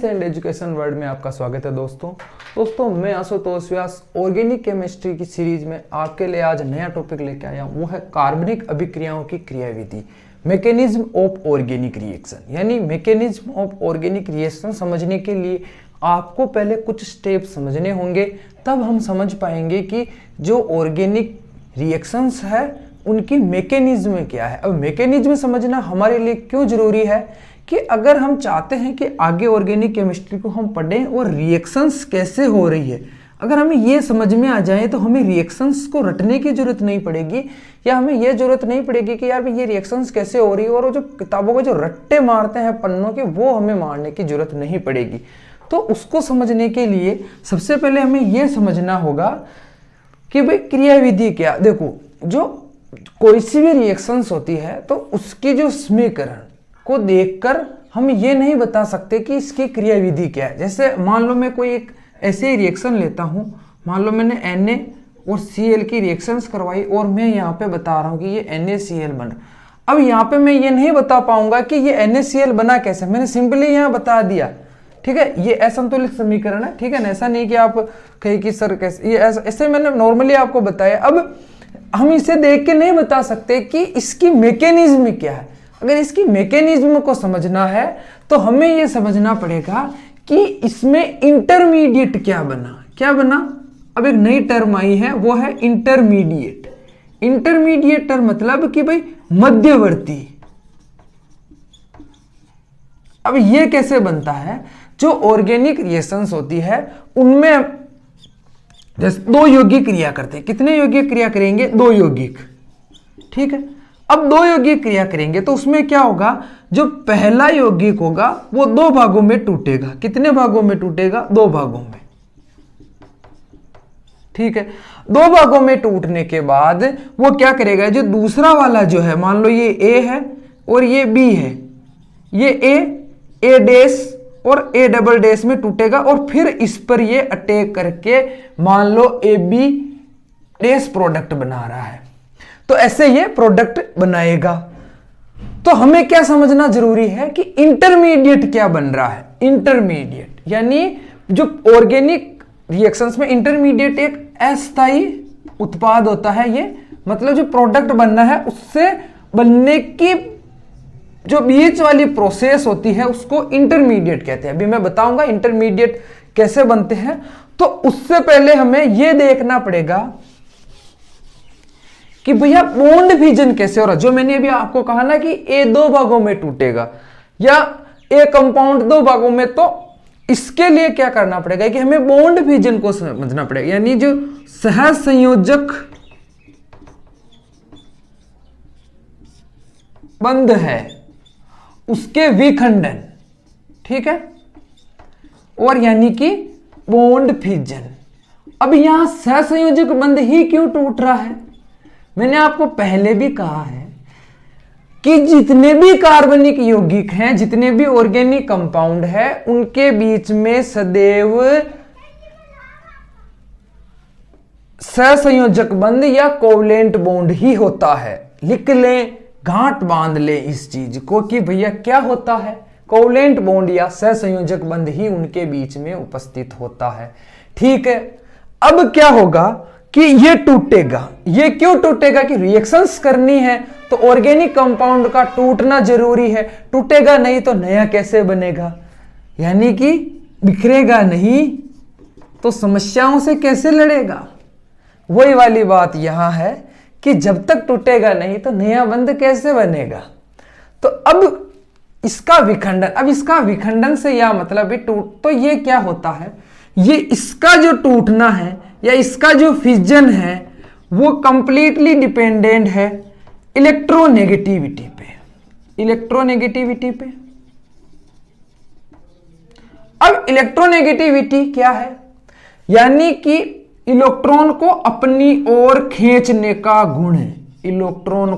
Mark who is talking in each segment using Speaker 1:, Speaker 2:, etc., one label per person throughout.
Speaker 1: Science and education world में आपका स्वागत है दोस्तों मैं आशुतोष व्यास ऑर्गेनिक केमिस्ट्री की सीरीज में आपके लिए आज नया टॉपिक लेके आया हूँ। वो है कार्बनिक अभिक्रियाओं की क्रियाविधि, मैकेनिज्म ऑफ ऑर्गेनिक रिएक्शन। यानी मैकेनिज्म ऑफ ऑर्गेनिक रिएक्शन समझने के लिए आपको पहले कुछ स्टेप समझने होंगे, तब हम समझ पाएंगे कि जो ऑर्गेनिक रिएक्शंस है उनकी मैकेनिज्म क्या है। अब मैकेनिज्म समझना हमारे लिए क्यों जरूरी है कि अगर हम चाहते हैं कि आगे ऑर्गेनिक केमिस्ट्री को हम पढ़ें और रिएक्शंस कैसे हो रही है, अगर हमें ये समझ में आ जाए तो हमें रिएक्शंस को रटने की जरूरत नहीं पड़ेगी, या हमें ये जरूरत नहीं पड़ेगी कि यार ये रिएक्शंस कैसे हो रही है, और वो जो किताबों के जो रट्टे मारते हैं पन्नों के, वो हमें मारने की जरूरत नहीं पड़ेगी। तो उसको समझने के लिए सबसे पहले हमें ये समझना होगा कि भाई क्रियाविधि क्या। देखो, जो कोई सी भी रिएक्शंस होती है तो उसकी जो समीकरण को देखकर हम ये नहीं बता सकते कि इसकी क्रियाविधि क्या है। जैसे मान लो मैं कोई एक ऐसे ही रिएक्शन लेता हूँ, मान लो मैंने Na और Cl की रिएक्शंस करवाई और मैं यहाँ पे बता रहा हूँ कि ये NaCl बन रहा। अब यहाँ पे मैं ये नहीं बता पाऊंगा कि ये NaCl बना कैसे, मैंने सिंपली यहाँ बता दिया, ठीक है, ये असंतुलित समीकरण है, ठीक है ना। ऐसा नहीं कि आप कहें कि सर कैसे, ये ऐसे मैंने नॉर्मली आपको बताया। अब हम इसे देख के नहीं बता सकते कि इसकी मैकेनिज्म क्या है। अगर इसकी मैकेनिज्म को समझना है तो हमें यह समझना पड़ेगा कि इसमें इंटरमीडिएट क्या बना। अब एक नई टर्म आई है, वो है इंटरमीडिएट। इंटरमीडिएट टर्म मतलब कि भाई मध्यवर्ती। अब ये कैसे बनता है, जो ऑर्गेनिक रिएक्शंस होती है उनमें जैसे दो यौगिक क्रिया करते हैं। कितने यौगिक क्रिया करेंगे? दो यौगिक, ठीक है। अब दो यौगिक क्रिया करेंगे तो उसमें क्या होगा, जो पहला यौगिक होगा वो दो भागों में टूटेगा। कितने भागों में टूटेगा? दो भागों में, ठीक है। दो भागों में टूटने के बाद वो क्या करेगा, जो दूसरा वाला जो है, मान लो ये A है और ये B है, ये A डैश और A डबल डैश में टूटेगा और फिर इस पर ये अटैक करके मान लो AB डैश प्रोडक्ट बना रहा है, तो ऐसे ये प्रोडक्ट बनाएगा। तो हमें क्या समझना जरूरी है कि इंटरमीडिएट क्या बन रहा है। इंटरमीडिएट यानी जो ऑर्गेनिक रिएक्शंस में इंटरमीडिएट एक अस्थायी उत्पाद होता है। ये मतलब जो प्रोडक्ट बनना है उससे बनने की जो बीच वाली प्रोसेस होती है उसको इंटरमीडिएट कहते हैं। अभी मैं बताऊंगा इंटरमीडिएट कैसे बनते हैं। तो उससे पहले हमें यह देखना पड़ेगा कि भैया बॉन्ड फिजन कैसे हो रहा। जो मैंने अभी आपको कहा ना कि A दो भागों में टूटेगा या A कंपाउंड दो भागों में, तो इसके लिए क्या करना पड़ेगा कि हमें बॉन्ड फिजन को समझना पड़ेगा। यानी जो सहसंयोजक बंध है उसके विखंडन, ठीक है, और यानी कि बॉन्ड फिजन। अब यहां सहसंयोजक बंध ही क्यों टूट रहा है? मैंने आपको पहले भी कहा है कि जितने भी कार्बनिक यौगिक हैं, जितने भी ऑर्गेनिक कंपाउंड है, उनके बीच में सदैव सहसंयोजक बंध या कोवलेंट बॉन्ड ही होता है। लिख लें, गांठ बांध ले इस चीज को कि भैया क्या होता है, कोवलेंट बॉन्ड या सहसंयोजक बंध ही उनके बीच में उपस्थित होता है, ठीक है। अब क्या होगा कि ये टूटेगा। ये क्यों टूटेगा? कि रिएक्शंस करनी है तो ऑर्गेनिक कंपाउंड का टूटना जरूरी है। टूटेगा नहीं तो नया कैसे बनेगा, यानी कि बिखरेगा नहीं तो समस्याओं से कैसे लड़ेगा। वही वाली बात यहां है कि जब तक टूटेगा नहीं तो नया बंध कैसे बनेगा। तो अब इसका विखंडन, अब इसका विखंडन से यह मतलब भी तो ये क्या होता है, ये इसका जो टूटना है या इसका जो फिजन है वो कंप्लीटली डिपेंडेंट है इलेक्ट्रोनेगेटिविटी पे। इलेक्ट्रोनेगेटिविटी पे। अब इलेक्ट्रोनेगेटिविटी क्या है? यानी कि इलेक्ट्रॉन को अपनी ओर खींचने का गुण है। इलेक्ट्रॉनों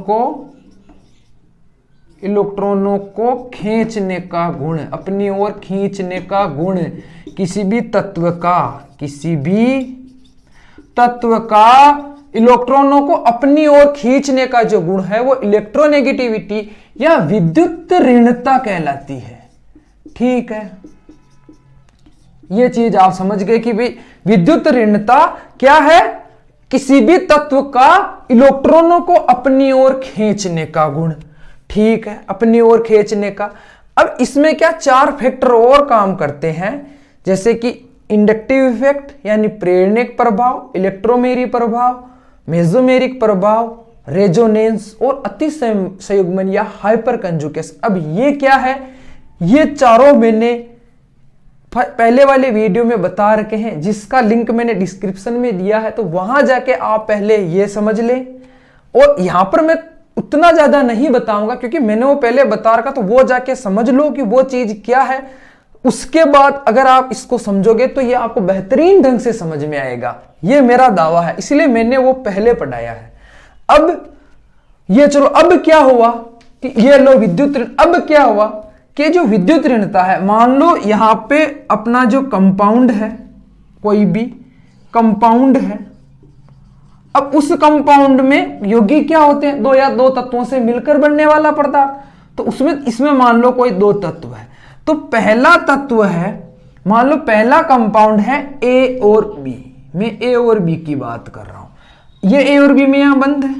Speaker 1: को खींचने का गुण, अपनी ओर खींचने का गुण किसी भी तत्व का इलेक्ट्रॉनों को अपनी ओर खींचने का जो गुण है वो इलेक्ट्रोनेगेटिविटी या विद्युत ऋणता कहलाती है, ठीक है। ये चीज आप समझ गए कि भाई विद्युत ऋणता क्या है, किसी भी तत्व का इलेक्ट्रॉनों को अपनी ओर खींचने का गुण। ठीक है, अपनी ओर खींचने का। अब इसमें क्या 4 फैक्टर और काम करते हैं, जैसे कि इंडक्टिव इफेक्ट यानी प्रेरणिक प्रभाव, इलेक्ट्रोमेरी प्रभाव, मेसोमेरिक प्रभाव, रेजोनेंस और अति संयुग्मन या हाइपर कंजुगेशन। अब ये क्या है, ये चारों मैंने पहले वाले वीडियो में बता रखे हैं, जिसका लिंक मैंने डिस्क्रिप्शन में दिया है, तो वहां जाके आप पहले ये समझ लें। और यहां पर मैं उतना ज्यादा नहीं बताऊंगा क्योंकि मैंने वो पहले बता रखा, तो वो जाके समझ लो कि वो चीज क्या है। उसके बाद अगर आप इसको समझोगे तो ये आपको बेहतरीन ढंग से समझ में आएगा, ये मेरा दावा है, इसलिए मैंने वो पहले पढ़ाया है। अब ये चलो, अब क्या हुआ कि ये लो विद्युत ऋण। अब क्या हुआ कि जो विद्युत ऋणता है, मान लो यहां पे अपना जो कंपाउंड है, कोई भी कंपाउंड है, अब उस कंपाउंड में यौगिक क्या होते हैं, 2 या 2 तत्वों से मिलकर बनने वाला पदार्थ। तो उसमें इसमें मान लो कोई 2 तत्व है, तो पहला तत्व है, मान लो पहला कंपाउंड है ए और बी। मैं ए और बी की बात कर रहा हूं, ये ए और बी में यहां बंद है।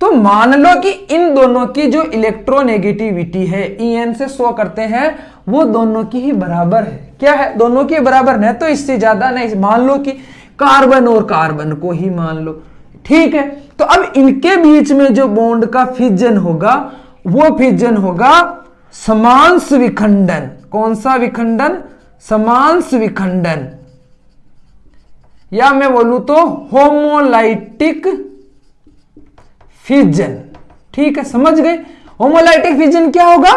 Speaker 1: तो मान लो कि इन दोनों की जो इलेक्ट्रोनेगेटिविटी है, En से शो करते हैं, वो दोनों की ही बराबर है। क्या है, दोनों की बराबर है, तो इससे ज्यादा नहीं। मान लो कि कार्बन और कार्बन को ही मान लो, ठीक है। तो अब इनके बीच में जो बॉन्ड का फिजन होगा, वो फिजन होगा समांश विखंडन। कौन सा विखंडन, समांश विखंडन, या मैं बोलूं तो होमोलाइटिक फिजन। ठीक है, समझ गए। होमोलाइटिक फिजन क्या होगा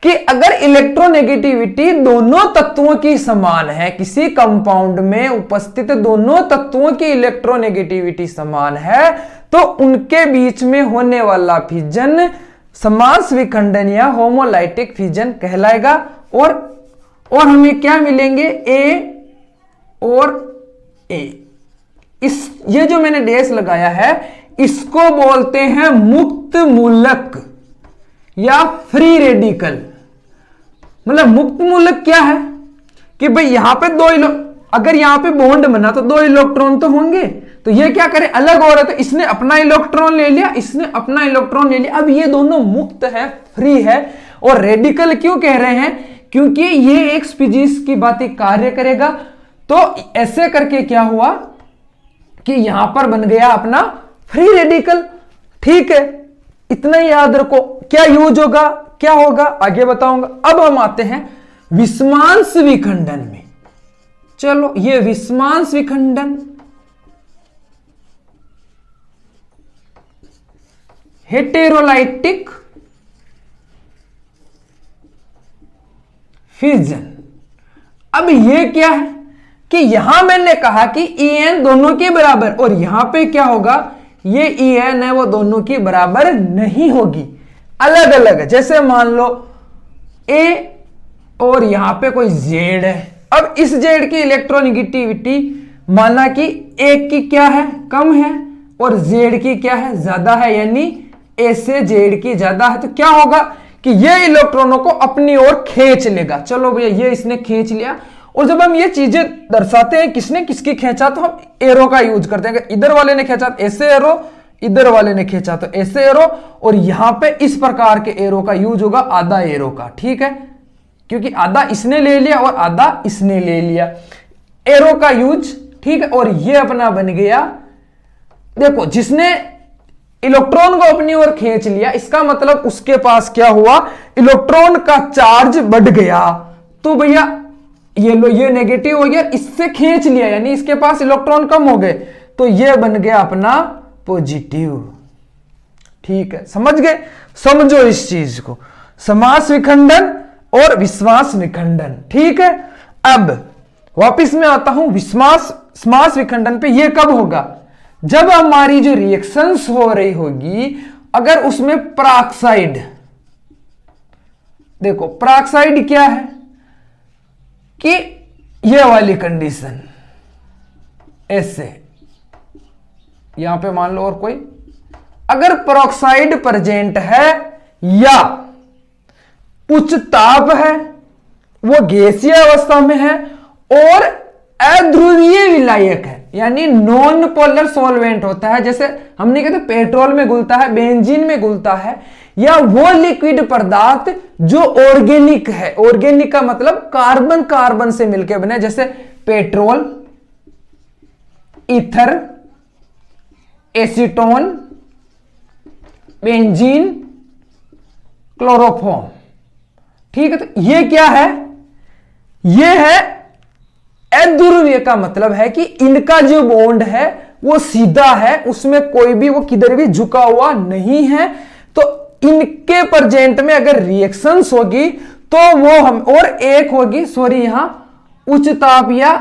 Speaker 1: कि अगर इलेक्ट्रोनेगेटिविटी दोनों तत्वों की समान है, किसी कंपाउंड में उपस्थित दोनों तत्वों की इलेक्ट्रोनेगेटिविटी समान है, तो उनके बीच में होने वाला फिजन समांश विखंडन या होमोलाइटिक फिजन कहलाएगा। और हमें क्या मिलेंगे, ए और ए। ये जो मैंने डैश लगाया है, इसको बोलते हैं मुक्त मूलक या फ्री रेडिकल। मतलब मुक्त मूलक क्या है कि भाई यहां पे अगर यहां पे बॉन्ड बना तो 2 इलेक्ट्रॉन तो होंगे, तो ये क्या करे, अलग हो रहा है, तो इसने अपना इलेक्ट्रॉन ले लिया, इसने अपना इलेक्ट्रॉन ले लिया। अब ये दोनों मुक्त है, फ्री है। और रेडिकल क्यों कह रहे हैं, क्योंकि ये एक स्पीशीज की बात कार्य करेगा। तो ऐसे करके क्या हुआ कि यहां पर बन गया अपना फ्री रेडिकल। ठीक है, इतना ही याद रखो। क्या यूज होगा, क्या होगा, आगे बताऊंगा। अब हम आते हैं विस्मांस विखंडन में। चलो, ये विस्मांस विखंडन, हेटेरोलाइटिक फिजन। अब ये क्या है कि यहां मैंने कहा कि En दोनों के बराबर, और यहां पे क्या होगा, ये En है वो दोनों की बराबर नहीं होगी, अलग अलग है। जैसे मान लो A और यहां पे कोई Z है। अब इस Z की इलेक्ट्रोनेगेटिविटी माना कि एक की क्या है, कम है, और Z की क्या है, ज्यादा है, यानी A से Z की ज्यादा है। तो क्या होगा कि ये इलेक्ट्रॉनों को अपनी ओर खींच लेगा। चलो भैया, ये इसने खींच लिया। और जब हम ये चीजें दर्शाते हैं किसने किसकी खींचा, तो हम एरो का यूज करते हैं। इधर वाले ने खींचा तो ऐसे एरो, इधर वाले ने खींचा तो ऐसे एरो, और यहां पे इस प्रकार के एरो का यूज होगा, आधा एरो का। ठीक है, क्योंकि आधा इसने ले लिया और आधा इसने ले लिया, एरो का यूज। ठीक है, और ये अपना बन गया, देखो, जिसने इलेक्ट्रॉन को अपनी ओर खींच लिया, इसका मतलब उसके पास क्या हुआ, इलेक्ट्रॉन का चार्ज बढ़ गया। तो भैया ये लो, ये नेगेटिव हो गया, इससे खींच लिया, यानी इसके पास इलेक्ट्रॉन कम हो गए, तो ये बन गया अपना पॉजिटिव। ठीक है, समझ गए। समझो इस चीज को, समास विखंडन और विस्मास विखंडन। ठीक है, अब वापिस में आता हूं समास विखंडन पे। ये कब होगा, जब हमारी जो रिएक्शंस हो रही होगी, अगर उसमें पराक्साइड, देखो पराक्साइड क्या है कि ये वाली कंडीशन, ऐसे यहां पे मान लो, और कोई अगर पेरोक्साइड प्रेजेंट है या उच्च ताप है, वो गैसीय अवस्था में है, और अध्रुवीय विलायक है, यानी नॉन पोलर सॉल्वेंट होता है। जैसे हमने कहते पेट्रोल में घुलता है, बेंजीन में घुलता है, या वो लिक्विड पदार्थ जो ऑर्गेनिक है। ऑर्गेनिक का मतलब कार्बन कार्बन से मिलकर बने, जैसे petrol, ether, acetone, benzene, chloroform. ठीक है, तो ये क्या है? ये है अध्रुवीय का मतलब है कि इनका जो बॉन्ड है वो सीधा है, उसमें कोई भी वो किधर भी झुका हुआ नहीं है। तो इनके प्रेजेंट में अगर रिएक्शंस होगी तो वो हम, और एक होगी सॉरी यहां उच्च ताप या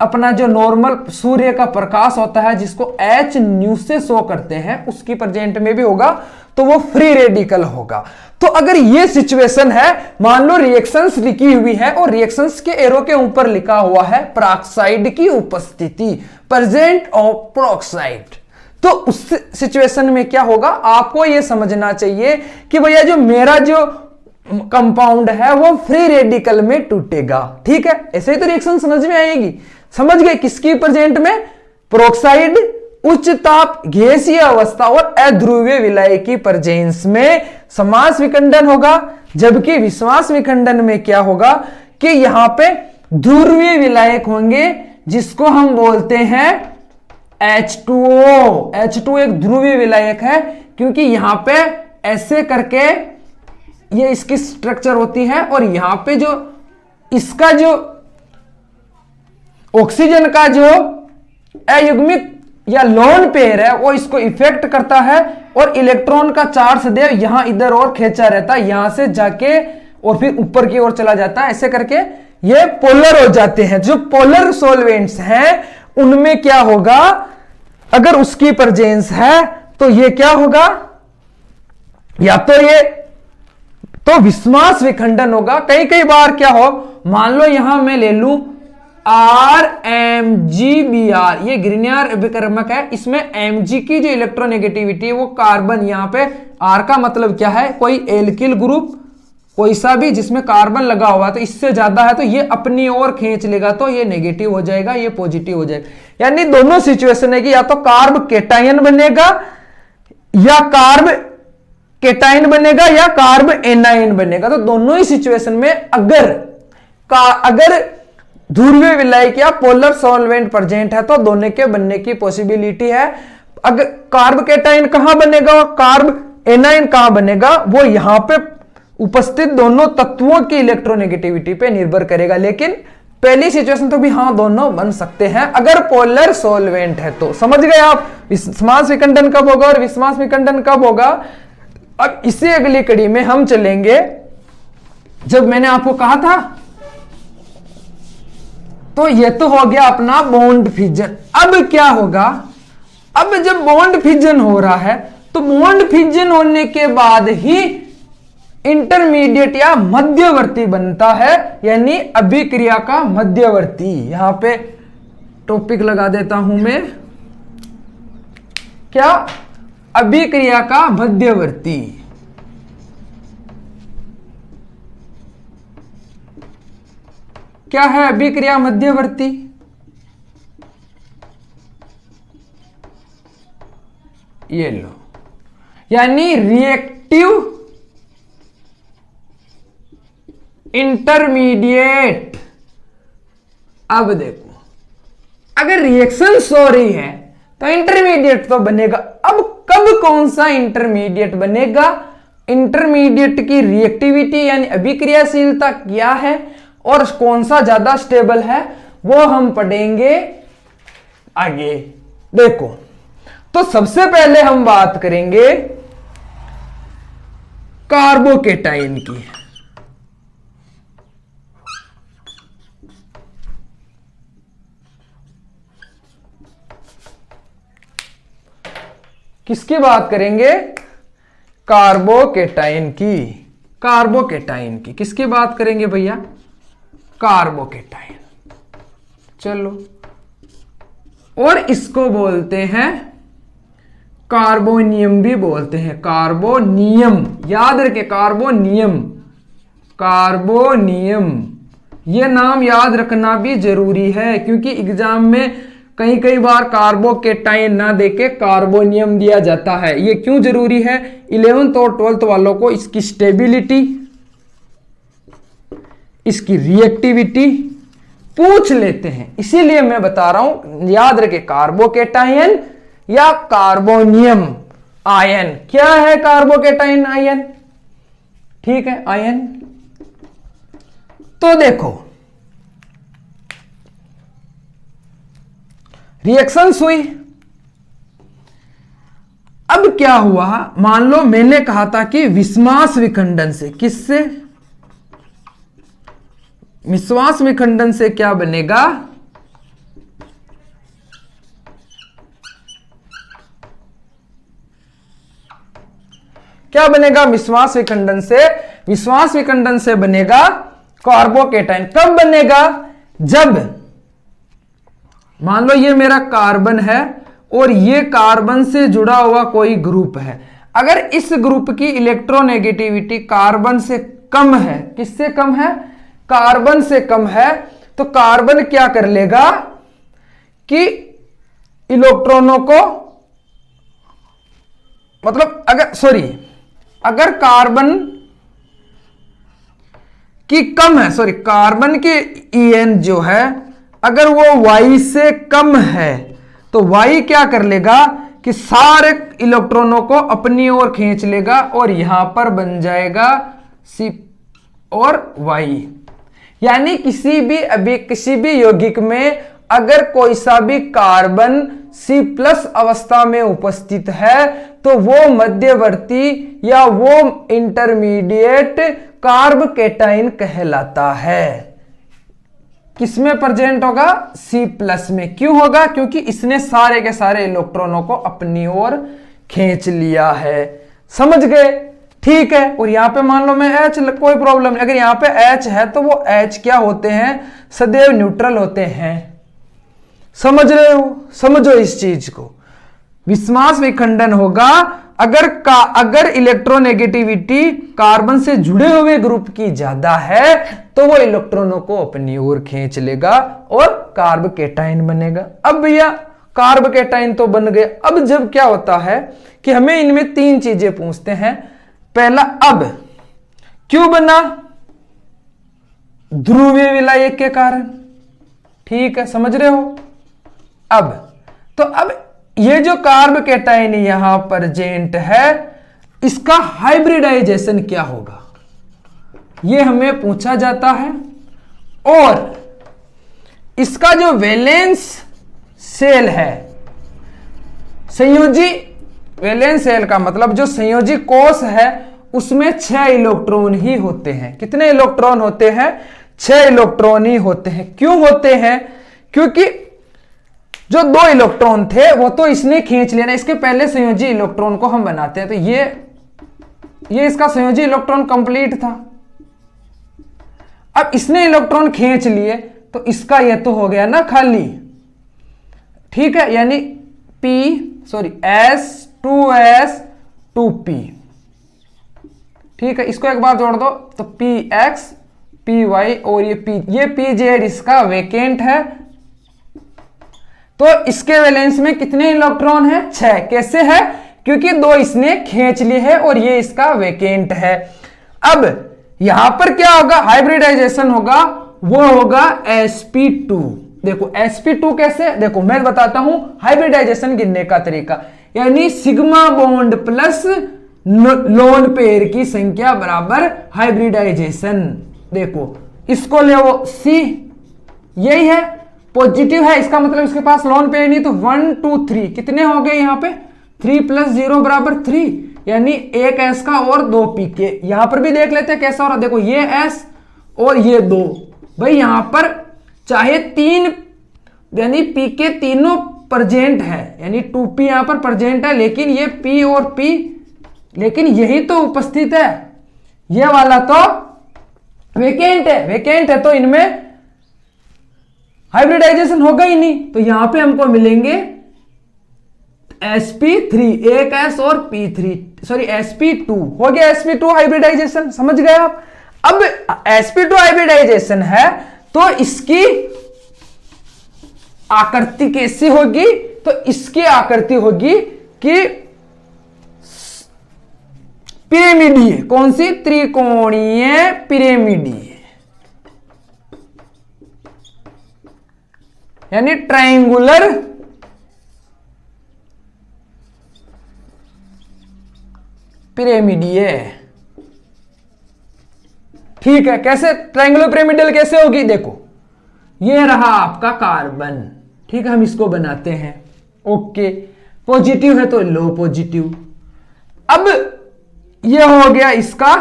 Speaker 1: अपना जो नॉर्मल सूर्य का प्रकाश होता है जिसको H न्यू से शो करते हैं, उसकी प्रेजेंट में भी होगा तो वो फ्री रेडिकल होगा। तो अगर ये सिचुएशन है, मान लो रिएक्शंस लिखी हुई है और रिएक्शंस के एरो के ऊपर लिखा हुआ है पेरोक्साइड की उपस्थिति, प्रेजेंट ऑफ पेरोक्साइड, तो उस सिचुएशन में क्या होगा? आपको यह समझना चाहिए कि भैया जो मेरा जो कंपाउंड है वो फ्री रेडिकल में टूटेगा। ठीक है, ऐसे ही तो रिएक्शन समझ में आएगी। समझ गए किसकी प्रेजेंट में? पेरोक्साइड, उच्च ताप गैसीय अवस्था और अध्रुवीय विलाय की प्रेजेंस में समास विखंडन होगा, जबकि विश्वास विखंडन में क्या होगा कि यहां पे ध्रुवीय विलायक होंगे जिसको हम बोलते हैं H2O। H2O एक ध्रुवीय विलायक है क्योंकि यहां पे ऐसे करके ये इसकी स्ट्रक्चर होती है और यहां पे जो इसका जो ऑक्सीजन का जो अयुग्मिक या लोन पेयर है वो इसको इफेक्ट करता है और इलेक्ट्रॉन का चार्ज सदैव यहां इधर और खींचा रहता है, यहां से जाके और फिर ऊपर की ओर चला जाता है। ऐसे करके ये पोलर हो जाते हैं। जो पोलर सॉल्वेंट्स हैं उनमें क्या होगा? अगर उसकी प्रेजेंस है तो ये क्या होगा? या तो ये तो विस्मास विखंडन होगा। कई कई बार क्या हो, मान लो यहां मैं ले लूं RMgBr, ये ग्रिनियर अभिकर्मक है, इसमें Mg की जो इलेक्ट्रोनेगेटिविटी है वो कार्बन, यहां पे R का मतलब क्या है? कोई एल्किल ग्रुप कोई सा भी जिसमें कार्बन लगा हुआ है, तो इससे ज्यादा है तो ये अपनी ओर खींच लेगा, तो ये नेगेटिव हो जाएगा, ये पॉजिटिव हो जाएगा। यानी दोनों सिचुएशन है कि या तो कार्ब केटायन बनेगा या कार्ब केटायन बनेगा या कार्ब एनायन बनेगा। तो दोनों ही सिचुएशन में अगर ध्रुवीय विलायक या पोलर सॉल्वेंट प्रेजेंट है तो दोनों के बनने की पॉसिबिलिटी है। अगर कार्ब केटायन कहां बनेगा और कार्ब एनायन कहां बनेगा वो यहां पे उपस्थित दोनों तत्वों की इलेक्ट्रोनेगेटिविटी पे निर्भर करेगा। लेकिन पहली सिचुएशन तो भी हाँ दोनों बन सकते हैं अगर पोलर सॉल्वेंट है तो। समझ गए आप विस्मास विखंडन कब होगा और विस्मास विखंडन कब होगा? अब इसी अगली कड़ी में हम चलेंगे। जब मैंने आपको कहा था तो ये तो हो गया अपना बॉन्ड फिजन। अब क्या होगा? अब जब बॉन्ड फिजन हो रहा है तो बॉन्ड फिजन होने के बाद ही इंटरमीडिएट या मध्यवर्ती बनता है, यानी अभिक्रिया का मध्यवर्ती। यहां पे टॉपिक लगा देता हूं मैं, क्या? अभिक्रिया का मध्यवर्ती। क्या है अभिक्रिया मध्यवर्ती? ये लो, यानी रिएक्टिव इंटरमीडिएट। अब देखो, अगर रिएक्शन हो रही है तो इंटरमीडिएट तो बनेगा। अब कब कौन सा इंटरमीडिएट बनेगा? इंटरमीडिएट की रिएक्टिविटी यानी अभिक्रियाशीलता क्या है और कौन सा ज्यादा स्टेबल है वो हम पढ़ेंगे आगे। देखो, तो सबसे पहले हम बात करेंगे कार्बोकेटाइन की। किसकी बात करेंगे? कार्बोकेटाइन की। कार्बोकेटाइन की किसकी बात करेंगे भैया? कार्बोकेटाइन। चलो, और इसको बोलते हैं कार्बोनियम भी बोलते हैं। कार्बोनियम, याद रखे कार्बोनियम, कार्बोनियम ये नाम याद रखना भी जरूरी है, क्योंकि एग्जाम में कई बार कार्बोकेटाइन ना देके कार्बोनियम दिया जाता है। ये क्यों जरूरी है? 11th और 12th वालों को इसकी स्टेबिलिटी, इसकी रिएक्टिविटी पूछ लेते हैं, इसीलिए मैं बता रहा हूं याद रखे, कार्बोकेटाइन या कार्बोनियम आयन। क्या है कार्बोकेटाइन आयन? ठीक है, आयन। तो देखो रिएक्शंस हुई। अब क्या हुआ, मान लो मैंने कहा था कि विस्मास विखंडन से, किससे? विस्मास विखंडन से क्या बनेगा? क्या बनेगा विस्मास विखंडन से? विस्मास विखंडन से बनेगा कार्बोकेटाइन। कब बनेगा? जब मान लो ये मेरा कार्बन है और ये कार्बन से जुड़ा हुआ कोई ग्रुप है, अगर इस ग्रुप की इलेक्ट्रोनेगेटिविटी कार्बन से कम है, किससे कम है? कार्बन से कम है, तो कार्बन क्या कर लेगा कि इलेक्ट्रॉनों को, मतलब अगर कार्बन की कम है, कार्बन की EN जो है अगर वो Y से कम है, तो Y क्या कर लेगा कि सारे इलेक्ट्रॉनों को अपनी ओर खींच लेगा और यहां पर बन जाएगा C और Y। यानी किसी भी यौगिक में अगर कोई सा भी कार्बन C+ अवस्था में उपस्थित है, तो वो मध्यवर्ती या वो इंटरमीडिएट कार्बोकेटाइन कहलाता है। किसमें प्रेजेंट होगा? C+ में। क्यों होगा? क्योंकि इसने सारे के सारे इलेक्ट्रॉनों को अपनी ओर खींच लिया है। समझ गए? ठीक है। और यहां पे मान लो मैं H, कोई प्रॉब्लम नहीं। अगर यहां पे H है तो वो H क्या होते हैं? सदैव न्यूट्रल होते हैं। समझ रहे हो? समझो इस चीज को। विस्मास विखंडन होगा अगर इलेक्ट्रोनेगेटिविटी कार्बन से जुड़े हुए ग्रुप की ज्यादा है, तो वो इलेक्ट्रॉनों को अपनी ओर खींच लेगा और कार्बोकेटाइन बनेगा। अब भैया कार्बोकेटाइन तो बन गए। अब जब क्या होता है कि हमें इनमें 3 चीजें पूछते हैं। पहला, अब क्यों बना? ध्रुवीय विलायक के कारण। ठीक है, समझ रहे हो? अब ये जो कार्बोकेटाइन यहां प्रेजेंट है, इसका हाइब्रिडाइजेशन क्या होगा, ये हमें पूछा जाता है। और इसका जो वैलेंस शेल है, संयोजी वैलेंस शेल का मतलब जो संयोजी कोश है, उसमें 6 इलेक्ट्रॉन ही होते हैं। कितने इलेक्ट्रॉन होते हैं? 6 इलेक्ट्रॉन ही होते हैं। क्यों होते हैं? क्योंकि जो 2 इलेक्ट्रॉन थे वो तो इसने खींच लेना। इसके पहले संयोजी इलेक्ट्रॉन को हम बनाते हैं, तो ये इसका संयोजी इलेक्ट्रॉन कंप्लीट था। अब इसने इलेक्ट्रॉन खींच लिए तो इसका ये तो हो गया ना खाली। ठीक है, यानी S2S2P। ठीक है, इसको एक बार जोड़ दो तो PX PY और ये PZ इसका वेकेंट है। तो इसके वैलेंस में कितने इलेक्ट्रॉन है? 6। कैसे है? क्योंकि 2 इसने खींच लिए है और ये इसका वेकेंट है। अब यहां पर क्या होगा? हाइब्रिडाइजेशन होगा, वो होगा sp2। देखो sp2 कैसे? देखो मैं बताता हूं हाइब्रिडाइजेशन गिनने का तरीका। यानी sigma bond plus lone pair की संख्या बराबर हाइब्रिडाइजेशन। देखो इसको ले वो C, यही है, पॉजिटिव है, इसका मतलब इसके पास लोन पेयर नहीं, तो 1 2 3 कितने हो गए यहाँ पे? 3 + 0 बराबर 3, यानी एक S का और 2 P के। यहां पर भी देख लेते हैं कैसा हो रहा। देखो ये S और ये 2, भाई यहां पर चाहे 3 यानी P के तीनों प्रेजेंट है, यानी 2P यहां पर प्रेजेंट है, लेकिन ये P और P, लेकिन यही तो उपस्थित है, ये वाला तो वेकेंट है, तो इनमें हाइब्रिडाइजेशन होगा ही नहीं। तो यहां पे हमको मिलेंगे sp3, एक S और sp2 हो गया। sp2 हाइब्रिडाइजेशन, समझ गए आप? अब sp2 हाइब्रिडाइजेशन है तो इसकी आकृति कैसी होगी? तो इसकी आकृति होगी कि पिरामिडीय। कौन सी? त्रिकोणीय पिरामिडीय, यानी ट्रायंगुलर पिरामिडीय। ठीक है, कैसे ट्रायंगुलर पिरामिडल कैसे होगी? देखो, ये रहा आपका कार्बन, ठीक है, हम इसको बनाते हैं। ओके, पॉजिटिव है तो लो पॉजिटिव। अब ये हो गया इसका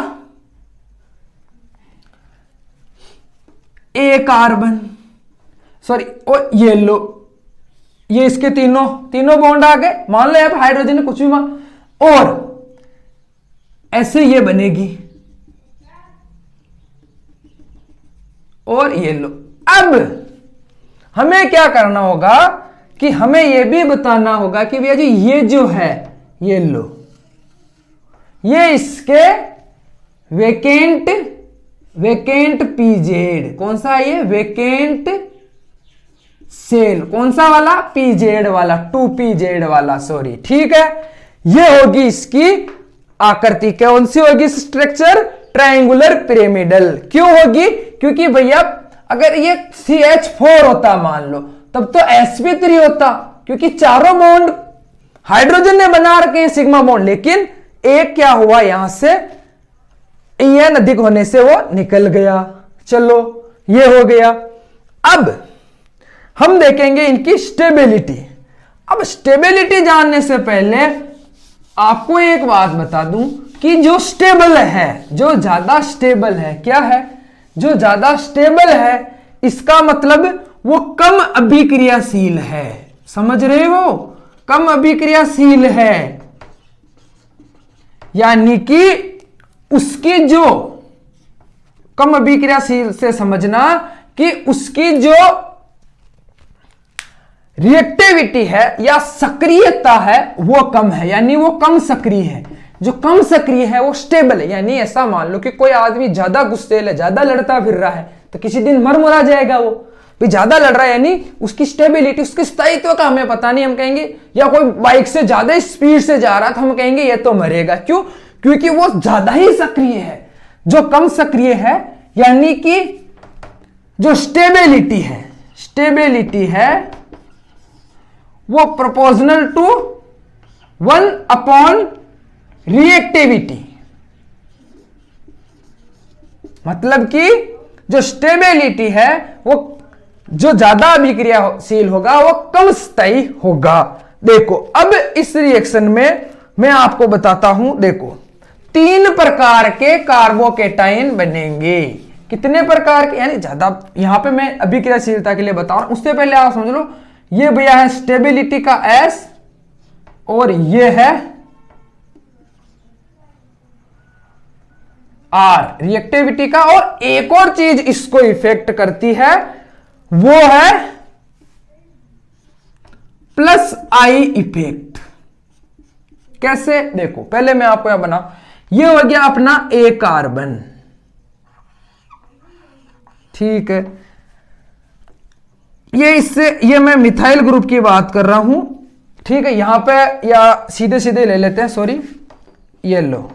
Speaker 1: ए कार्बन, सॉरी, और ये लो, ये इसके तीनों बॉन्ड आ गए। मान लो आप हाइड्रोजन कुछ भी मान, और ऐसे ये बनेगी, और ये लो। अब हमें क्या करना होगा कि हमें यह भी बताना होगा कि भैया जी ये जो है, ये लो, ये इसके वेकेंट पीजेड, कौन सा है ये? वेकेंट सेल, कौन सा वाला? पीजेड वाला, 2pz वाला, सॉरी। ठीक है, ये होगी इसकी आकृति। कौन सी होगी स्ट्रक्चर? Triangular pyramidal. क्यों होगी? क्योंकि भैया अगर ये CH4 होता मान लो, तब तो sp3 होता, क्योंकि चारों बॉन्ड हाइड्रोजन ने बना रखे हैं सिग्मा बॉन्ड, लेकिन एक क्या हुआ, यहां से En अधिक होने से वो निकल गया। चलो, ये हो गया। अब हम देखेंगे इनकी स्टेबिलिटी। अब स्टेबिलिटी जानने से पहले आपको एक बात बता दूं कि जो स्टेबल है, जो ज्यादा स्टेबल है, क्या है? जो ज्यादा स्टेबल है, इसका मतलब वो कम अभिक्रियाशील है। समझ रहे हो? कम अभिक्रियाशील है, यानी कि उसकी जो कम अभिक्रियाशील से समझना कि उसकी जो रिएक्टिविटी है या सक्रियता है वो कम है, यानी वो कम सक्रिय है। जो कम सक्रिय है वो स्टेबल है, यानी ऐसा मान लो कि कोई आदमी ज्यादा गुस्सेल है, ज्यादा लड़ता फिर रहा है, तो किसी दिन मर मुरा जाएगा। वो भी ज्यादा लड़ रहा है, यानी उसकी स्टेबिलिटी, उसके स्थायित्व का हमें पता नहीं। हम कहेंगे, या कोई बाइक से ज्यादा स्पीड से जा रहा था, हम कहेंगे ये तो मरेगा। क्यों? क्योंकि वो ज्यादा ही सक्रिय है। जो कम सक्रिय है, यानी कि जो स्टेबिलिटी है वो प्रोपोर्शनल टू 1 रिएक्टिविटी। मतलब कि जो स्टेबिलिटी है वो जो ज्यादा अभिक्रियाशील होगा वो कम स्थायी होगा। देखो, अब इस रिएक्शन में मैं आपको बताता हूं। देखो, 3 प्रकार के कार्बोकेटाइन बनेंगे। कितने प्रकार के? यानी ज्यादा, यहां पे मैं अभिक्रियाशीलता के लिए बता रहा हूं, उससे पहले आप समझ लो, ये भैया है स्टेबिलिटी का S, और ये है R रिएक्टिविटी का। और एक और चीज इसको इफेक्ट करती है, वो है +I इफेक्ट। कैसे? देखो, पहले मैं आपको यहां बना, ये हो गया अपना A कार्बन, ठीक है। ये मैं मिथाइल ग्रुप की बात कर रहा हूं, ठीक है। यहां पे या सीधे सीधे ले लेते हैं, सॉरी, ये लो,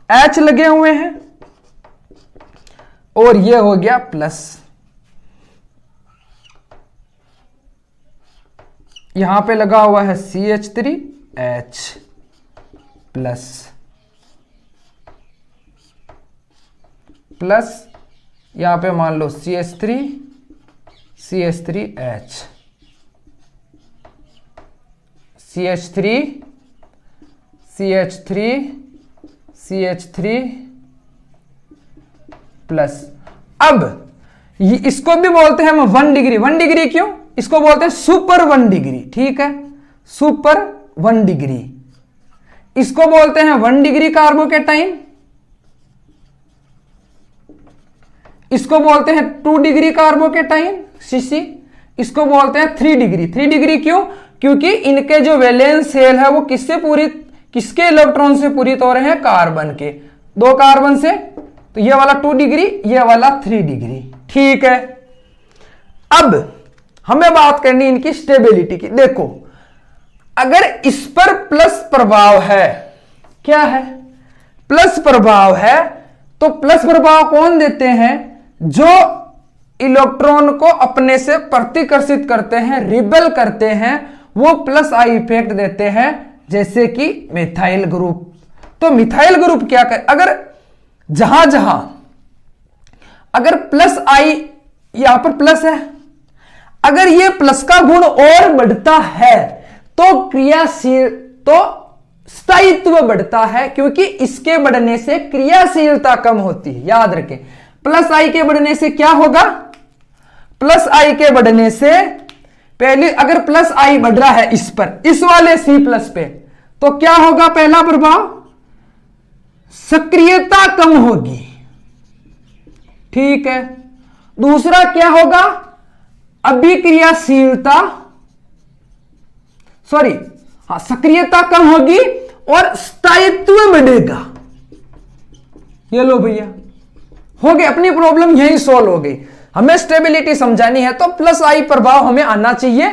Speaker 1: H लगे हुए हैं, और ये हो गया प्लस। यहां पे लगा हुआ है CH3H प्लस, यहां पे मान लो CH3H, CH3 प्लस। अब इसको भी बोलते हैं हम 1 डिग्री। 1 डिग्री क्यों? इसको बोलते हैं सुपर 1 डिग्री, ठीक है, सुपर 1 डिग्री। इसको बोलते हैं 1 डिग्री कार्बोकेटाइन, इसको बोलते हैं 2 डिग्री कार्बोकेटाइन CC, इसको बोलते हैं 3 डिग्री। 3 डिग्री क्यों? क्योंकि इनके जो वैलेंस शेल है वो किसके इलेक्ट्रॉन से पूरित हो रहे हैं? कार्बन के। 2 कार्बन से, तो ये वाला 2 डिग्री, ये वाला 3 डिग्री, ठीक है, अब हमें बात करनी इनकी स्टेबिलिटी की। देखो अगर इस पर प्लस प्रभाव है, क्या है, प्लस प्रभाव है, तो प्लस प्रभाव कौन देते हैं, जो इलेक्ट्रॉन को अपने से प्रतिकर्षित करते हैं, रिबेल करते हैं, वो प्लस आई इफेक्ट देते हैं, जैसे कि मिथाइल ग्रुप। तो मिथाइल ग्रुप क्या कर, अगर जहां जहां अगर प्लस आई, यहां पर प्लस है, अगर ये प्लस का गुण और बढ़ता है तो क्रियाशील, तो स्थायित्व बढ़ता है, क्योंकि इसके बढ़ने से क्रियाशीलता कम होती है। याद रखें, प्लस आई के बढ़ने से क्या होगा, प्लस आई के बढ़ने से पहले अगर प्लस आई बढ़ रहा है इस पर, इस वाले सी प्लस पे, तो क्या होगा, पहला प्रभाव सक्रियता कम होगी, ठीक है। दूसरा क्या होगा, अभिक्रियाशीलता, सॉरी हाँ, सक्रियता कम होगी और स्थायित्व बढ़ेगा। ये लो भैया, हो गई अपनी प्रॉब्लम यही सॉल्व हो गई। हमें स्टेबिलिटी समझानी है तो प्लस आई प्रभाव हमें आना चाहिए,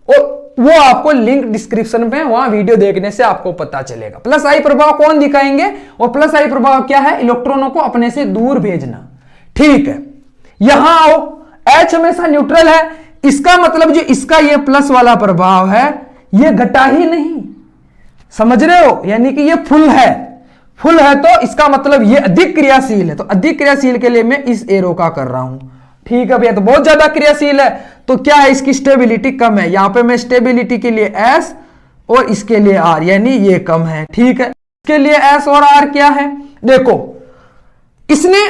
Speaker 1: और वो आपको लिंक डिस्क्रिप्शन में, वहां वीडियो देखने से आपको पता चलेगा। प्लस आई प्रभाव कौन दिखाएंगे, और प्लस आई प्रभाव क्या है, इलेक्ट्रॉनों को अपने से दूर भेजना, ठीक है। यहां आओ, H हमेशा न्यूट्रल है, इसका मतलब जो इसका ये प्लस वाला प्रभाव है ये घटा ही नहीं, समझ रहे हो, यानी कि ये फुल है, फुल है तो इसका मतलब ये अधिक क्रियाशील है। तो अधिक क्रियाशील के लिए मैं इस एरो का कर रहा हूं, ठीक है भैया। तो बहुत ज्यादा क्रियाशील है तो क्या है, इसकी स्टेबिलिटी कम है। यहां पे मैं स्टेबिलिटी के लिए S और इसके लिए R, यानी ये कम है, ठीक है। इसके लिए S और R क्या है, देखो इसने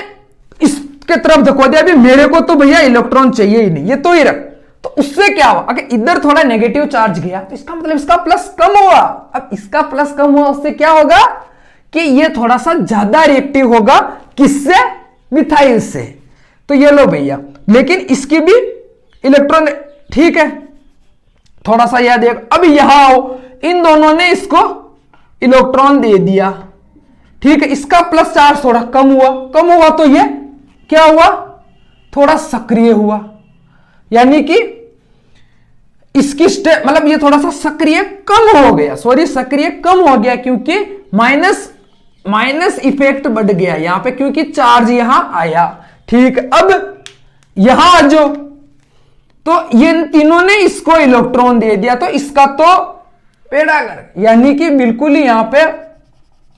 Speaker 1: इसके तरफ देखो दिया, अभी मेरे को तो भैया इलेक्ट्रॉन चाहिए ही नहीं, ये तो ही रख। तो उससे क्या हुआ, अगर इधर थोड़ा नेगेटिव चार्ज गया तो इसका मतलब इसका प्लस कम हुआ। अब इसका प्लस कम हुआ, उससे क्या होगा कि ये थोड़ा सा ज्यादा रिएक्टिव होगा, किससे, मिथाइल से। तो ये लो भैया, लेकिन इसकी भी इलेक्ट्रॉन, ठीक है, थोड़ा सा याद है। अब यहां आओ, इन दोनों ने इसको इलेक्ट्रॉन दे दिया, ठीक है। इसका प्लस चार्ज थोड़ा कम हुआ, कम हुआ तो ये क्या हुआ, थोड़ा सक्रिय हुआ, यानी कि इसकी मतलब ये थोड़ा सा सक्रिय कम हो गया, सॉरी सक्रिय कम हो गया, क्योंकि माइनस इफेक्ट बढ़ गया यहां पे, क्योंकि चार्ज यहां आया, ठीक। अब यहां आ जाओ, तो ये तीनों ने इसको इलेक्ट्रॉन दे दिया, तो इसका तो पेड़ा कर, यानी कि बिल्कुल ही यहां पे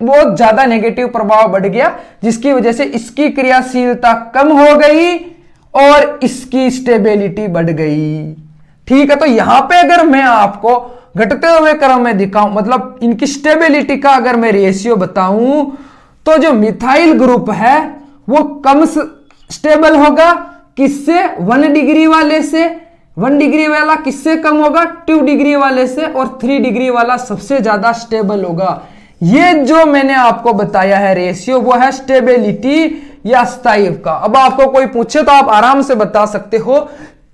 Speaker 1: बहुत ज्यादा नेगेटिव प्रभाव बढ़ गया, जिसकी वजह से इसकी क्रियाशीलता कम हो गई और इसकी स्टेबिलिटी बढ़ गई, ठीक है। तो यहां पे अगर मैं आपको घटते हुए क्रम में दिखाऊं, मतलब इनकी स्टेबिलिटी का अगर मैं रेशियो बताऊं, तो जो मिथाइल ग्रुप है वो कम स्टेबल होगा, किससे, 1 डिग्री वाले से। 1 डिग्री वाला किससे कम होगा, 2 डिग्री वाले से, और 3 डिग्री वाला सबसे ज्यादा स्टेबल होगा। ये जो मैंने आपको बताया है रेशियो, वो है स्टेबिलिटी या स्थायित्व का। अब आपको कोई पूछे तो आप आराम से बता सकते हो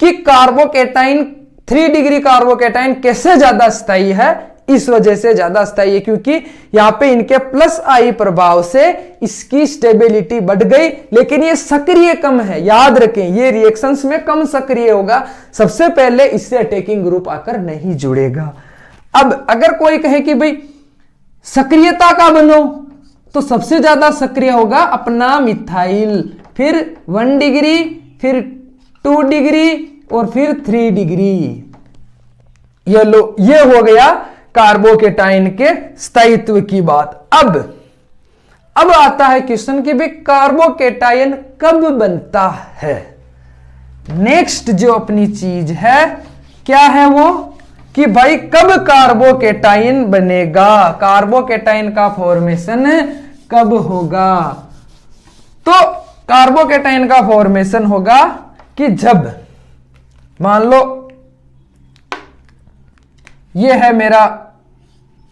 Speaker 1: कि कार्बोकेटाइन, 3 डिग्री कार्बोकेटाइन कैसे ज्यादा स्थायी है, इस वजह से ज्यादा स्थायी है क्योंकि यहां पे इनके प्लस आई प्रभाव से इसकी स्टेबिलिटी बढ़ गई, लेकिन ये सक्रिय कम है। याद रखें, ये रिएक्शंस में कम सक्रिय होगा, सबसे पहले इससे अटैकिंग ग्रुप आकर नहीं जुड़ेगा। अब अगर कोई कहे कि भाई सक्रियता का बनो, तो सबसे ज्यादा सक्रिय होगा अपना मिथाइल, फिर 1 डिग्री, फिर 2 डिग्री और फिर 3 डिग्री। ये लो, ये हो गया कार्बोकेटाइन के स्थायित्व की बात। अब आता है क्वेश्चन कि भाई कार्बोकेटाइन कब बनता है। नेक्स्ट जो अपनी चीज है क्या है वो, कि भाई कब कार्बोकेटाइन बनेगा, कार्बोकेटाइन का फॉर्मेशन कब होगा। तो कार्बोकेटाइन का फॉर्मेशन होगा कि जब मान लो ये है मेरा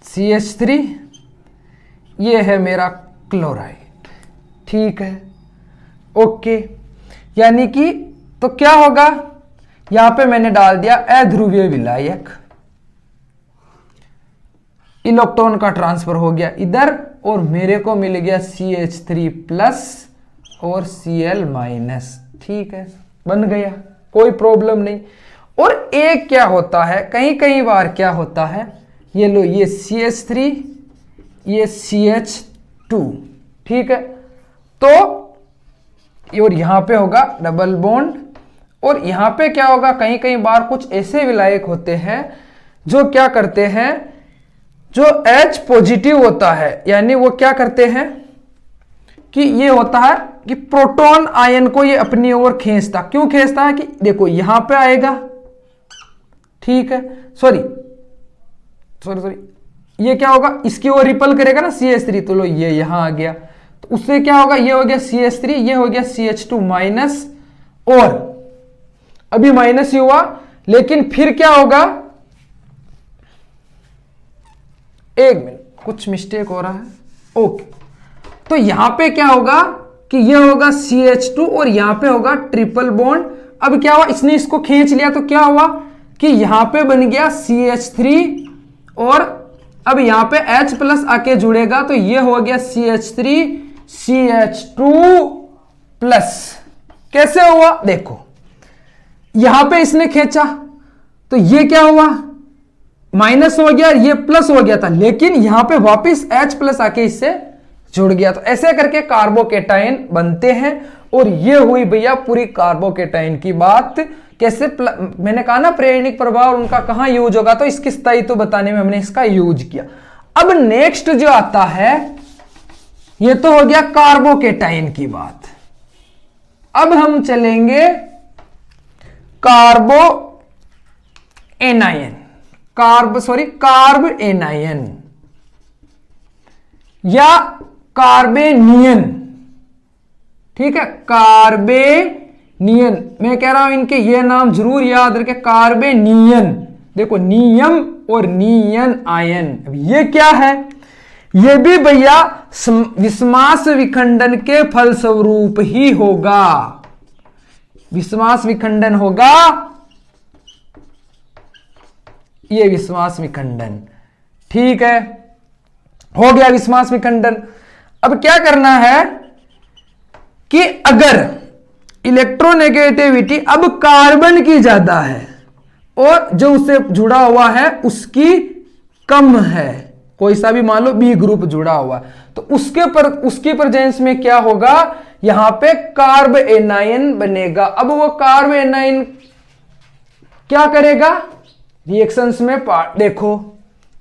Speaker 1: CH3, ये है मेरा क्लोराइड, ठीक है, ओके। यानी कि तो क्या होगा, यहां पे मैंने डाल दिया अध्रुवीय विलायक, इलेक्ट्रॉन का ट्रांसफर हो गया इधर, और मेरे को मिल गया CH3 प्लस और Cl माइनस, ठीक है। बन गया, कोई प्रॉब्लम नहीं। और एक क्या होता है, कई कई बार क्या होता है, ये लो ये CH3 ये CH2, ठीक है। तो और यहां पे होगा डबल बॉन्ड, और यहां पे क्या होगा, कई कई बार कुछ ऐसे विलायक होते हैं जो क्या करते हैं, जो H पॉजिटिव होता है, यानी वो क्या करते हैं कि ये होता है कि प्रोटॉन आयन को ये अपनी ओर खींचता, क्यों खींचता है कि देखो यहां पे आएगा, ठीक है, सॉरी, ये क्या होगा, इसकी ओर रिपल करेगा ना CH3, तो लो ये यहां आ गया, तो उससे क्या होगा, ये हो गया CH3, ये हो गया CH2 माइनस, और अभी माइनस ही हुआ, लेकिन फिर क्या होगा, एक मिनट कुछ मिस्टेक हो रहा है, ओके। तो यहां पे क्या होगा कि ये होगा CH2 और यहां पे होगा ट्रिपल बॉन्ड। अब क्या हुआ, इसने इसको खींच लिया, तो क्या हुआ कि यहां पे बन गया CH3, और अब यहां पे H प्लस आके जुड़ेगा, तो ये हो गया CH3 CH2 प्लस। कैसे हुआ, देखो यहां पे इसने खींचा, तो ये क्या हुआ, माइनस हो गया, ये प्लस हो गया था, लेकिन यहां पे वापस H प्लस आके इससे जुड़ गया। तो ऐसे करके कार्बोकेटाइन बनते हैं, और ये हुई भैया पूरी कार्बोकेटाइन की बात। कैसे मैंने कहा ना प्रेरणिक प्रभाव उनका कहां यूज होगा, तो इसकी स्थायित्व बताने में हमने इसका यूज किया। अब नेक्स्ट जो आता है, ये तो हो गया कार्बोकेटाइन की बात। अब हम चलेंगे कार्ब एनायन या कार्बेनियन, ठीक है, कार्बेनियन। मैं कह रहा हूं इनके ये नाम जरूर याद रखें, कार्बेनियन। देखो नियम और नियन आयन, अब ये क्या है, ये भी भैया विस्मास विखंडन के फलस्वरूप ही होगा, विस्मास विखंडन होगा, ये विस्मास विखंडन, ठीक है, हो गया विस्मास विखंडन। अब क्या करना है कि अगर इलेक्ट्रोनेगेटिविटी अब कार्बन की ज्यादा है और जो उससे जुड़ा हुआ है उसकी कम है, कोई सा भी मान लो बी ग्रुप जुड़ा हुआ, तो उसकी प्रेजेंस में क्या होगा, यहां पे कार्ब एनायन बनेगा। अब वो कार्ब एनायन क्या करेगा, रिएक्शंस में देखो,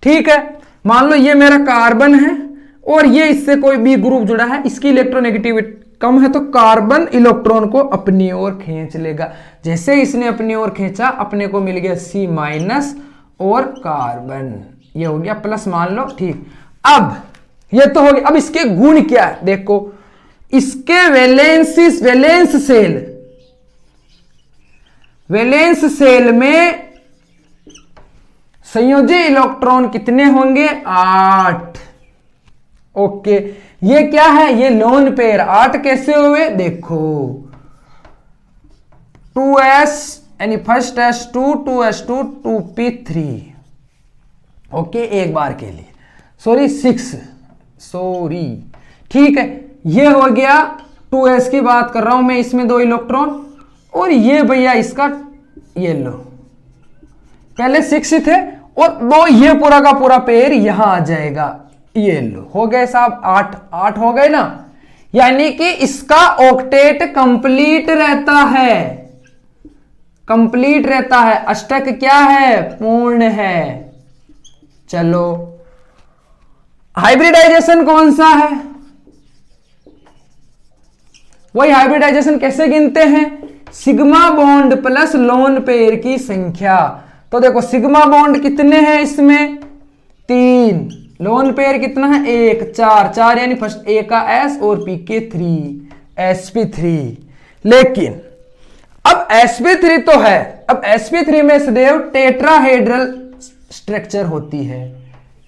Speaker 1: ठीक है, मान लो ये मेरा कार्बन है और ये इससे कोई बी ग्रुप जुड़ा है, इसकी इलेक्ट्रोनेगेटिविटी कम है, तो कार्बन इलेक्ट्रॉन को अपनी ओर खींच लेगा। जैसे इसने अपनी ओर खींचा, अपने को मिल गया C माइनस और कार्बन, ये हो गया प्लस मान लो, ठीक। अब ये तो हो गया, अब इसके गुण क्या है, देखो इसके वैलेंस सेल में संयोजी इलेक्ट्रॉन कितने होंगे, 8। ओके, ये क्या है, ये लोन पेयर। 8 कैसे हुए, देखो 2s यानी first s2 2s2 2p3, okay, एक बार के लिए, सॉरी 6, सॉरी, ठीक है, ये हो गया 2s की बात कर रहा हूं मैं, इसमें 2 इलेक्ट्रॉन, और ये भैया इसका ये लो, पहले 6 थे और 2, ये पूरा का पूरा पेयर यहां आ जाएगा, ये लो, हो गए साहब 8 हो गए ना, यानी कि इसका ऑक्टेट कंप्लीट रहता है, कंप्लीट रहता है, अष्टक क्या है, पूर्ण है। चलो हाइब्रिडाइजेशन कौन सा है, वही हाइब्रिडाइजेशन कैसे गिनते हैं, sigma bond plus lone pair की संख्या। तो देखो सिग्मा बॉन्ड कितने हैं इसमें, 3, लोन पेयर कितना है, 1, 4 यानी फर्स्ट ए का S और P के 3, sp3। लेकिन अब sp3 तो है, अब sp3 में सदैव टेट्राहेड्रल स्ट्रक्चर होती है,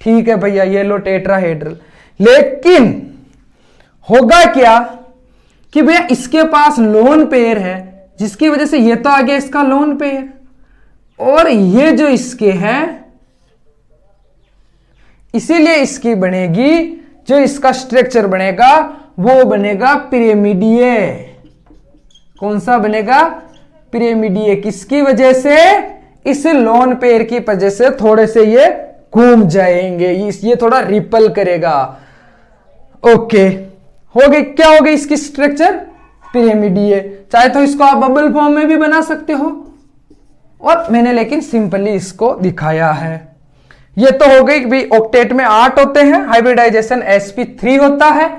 Speaker 1: ठीक है भैया, ये लो टेट्राहेड्रल। लेकिन होगा क्या कि भैया इसके पास लोन पेयर है, जिसकी वजह से ये तो आ गया इसका लोन पेयर, और ये जो इसके हैं, इसीलिए इसकी बनेगी, जो इसका स्ट्रक्चर बनेगा वो बनेगा पिरामिडीय। कौन सा बनेगा, पिरिमिडीए किसकी वजह से? इस लोन पेयर की वजह से थोड़े से ये घूम जाएंगे, ये थोड़ा रिपल करेगा। ओके, हो गई, क्या हो गई इसकी स्ट्रक्चर? पिरिमिडीए। चाहे तो इसको आप बबल फॉर्म में भी बना सकते हो, और मैंने लेकिन सिंपली इसको दिखाया है। ये तो हो गई भाई, ऑक्टेट में 8 होते हैं, हाइब्रिडाइजेशन sp3 होता है।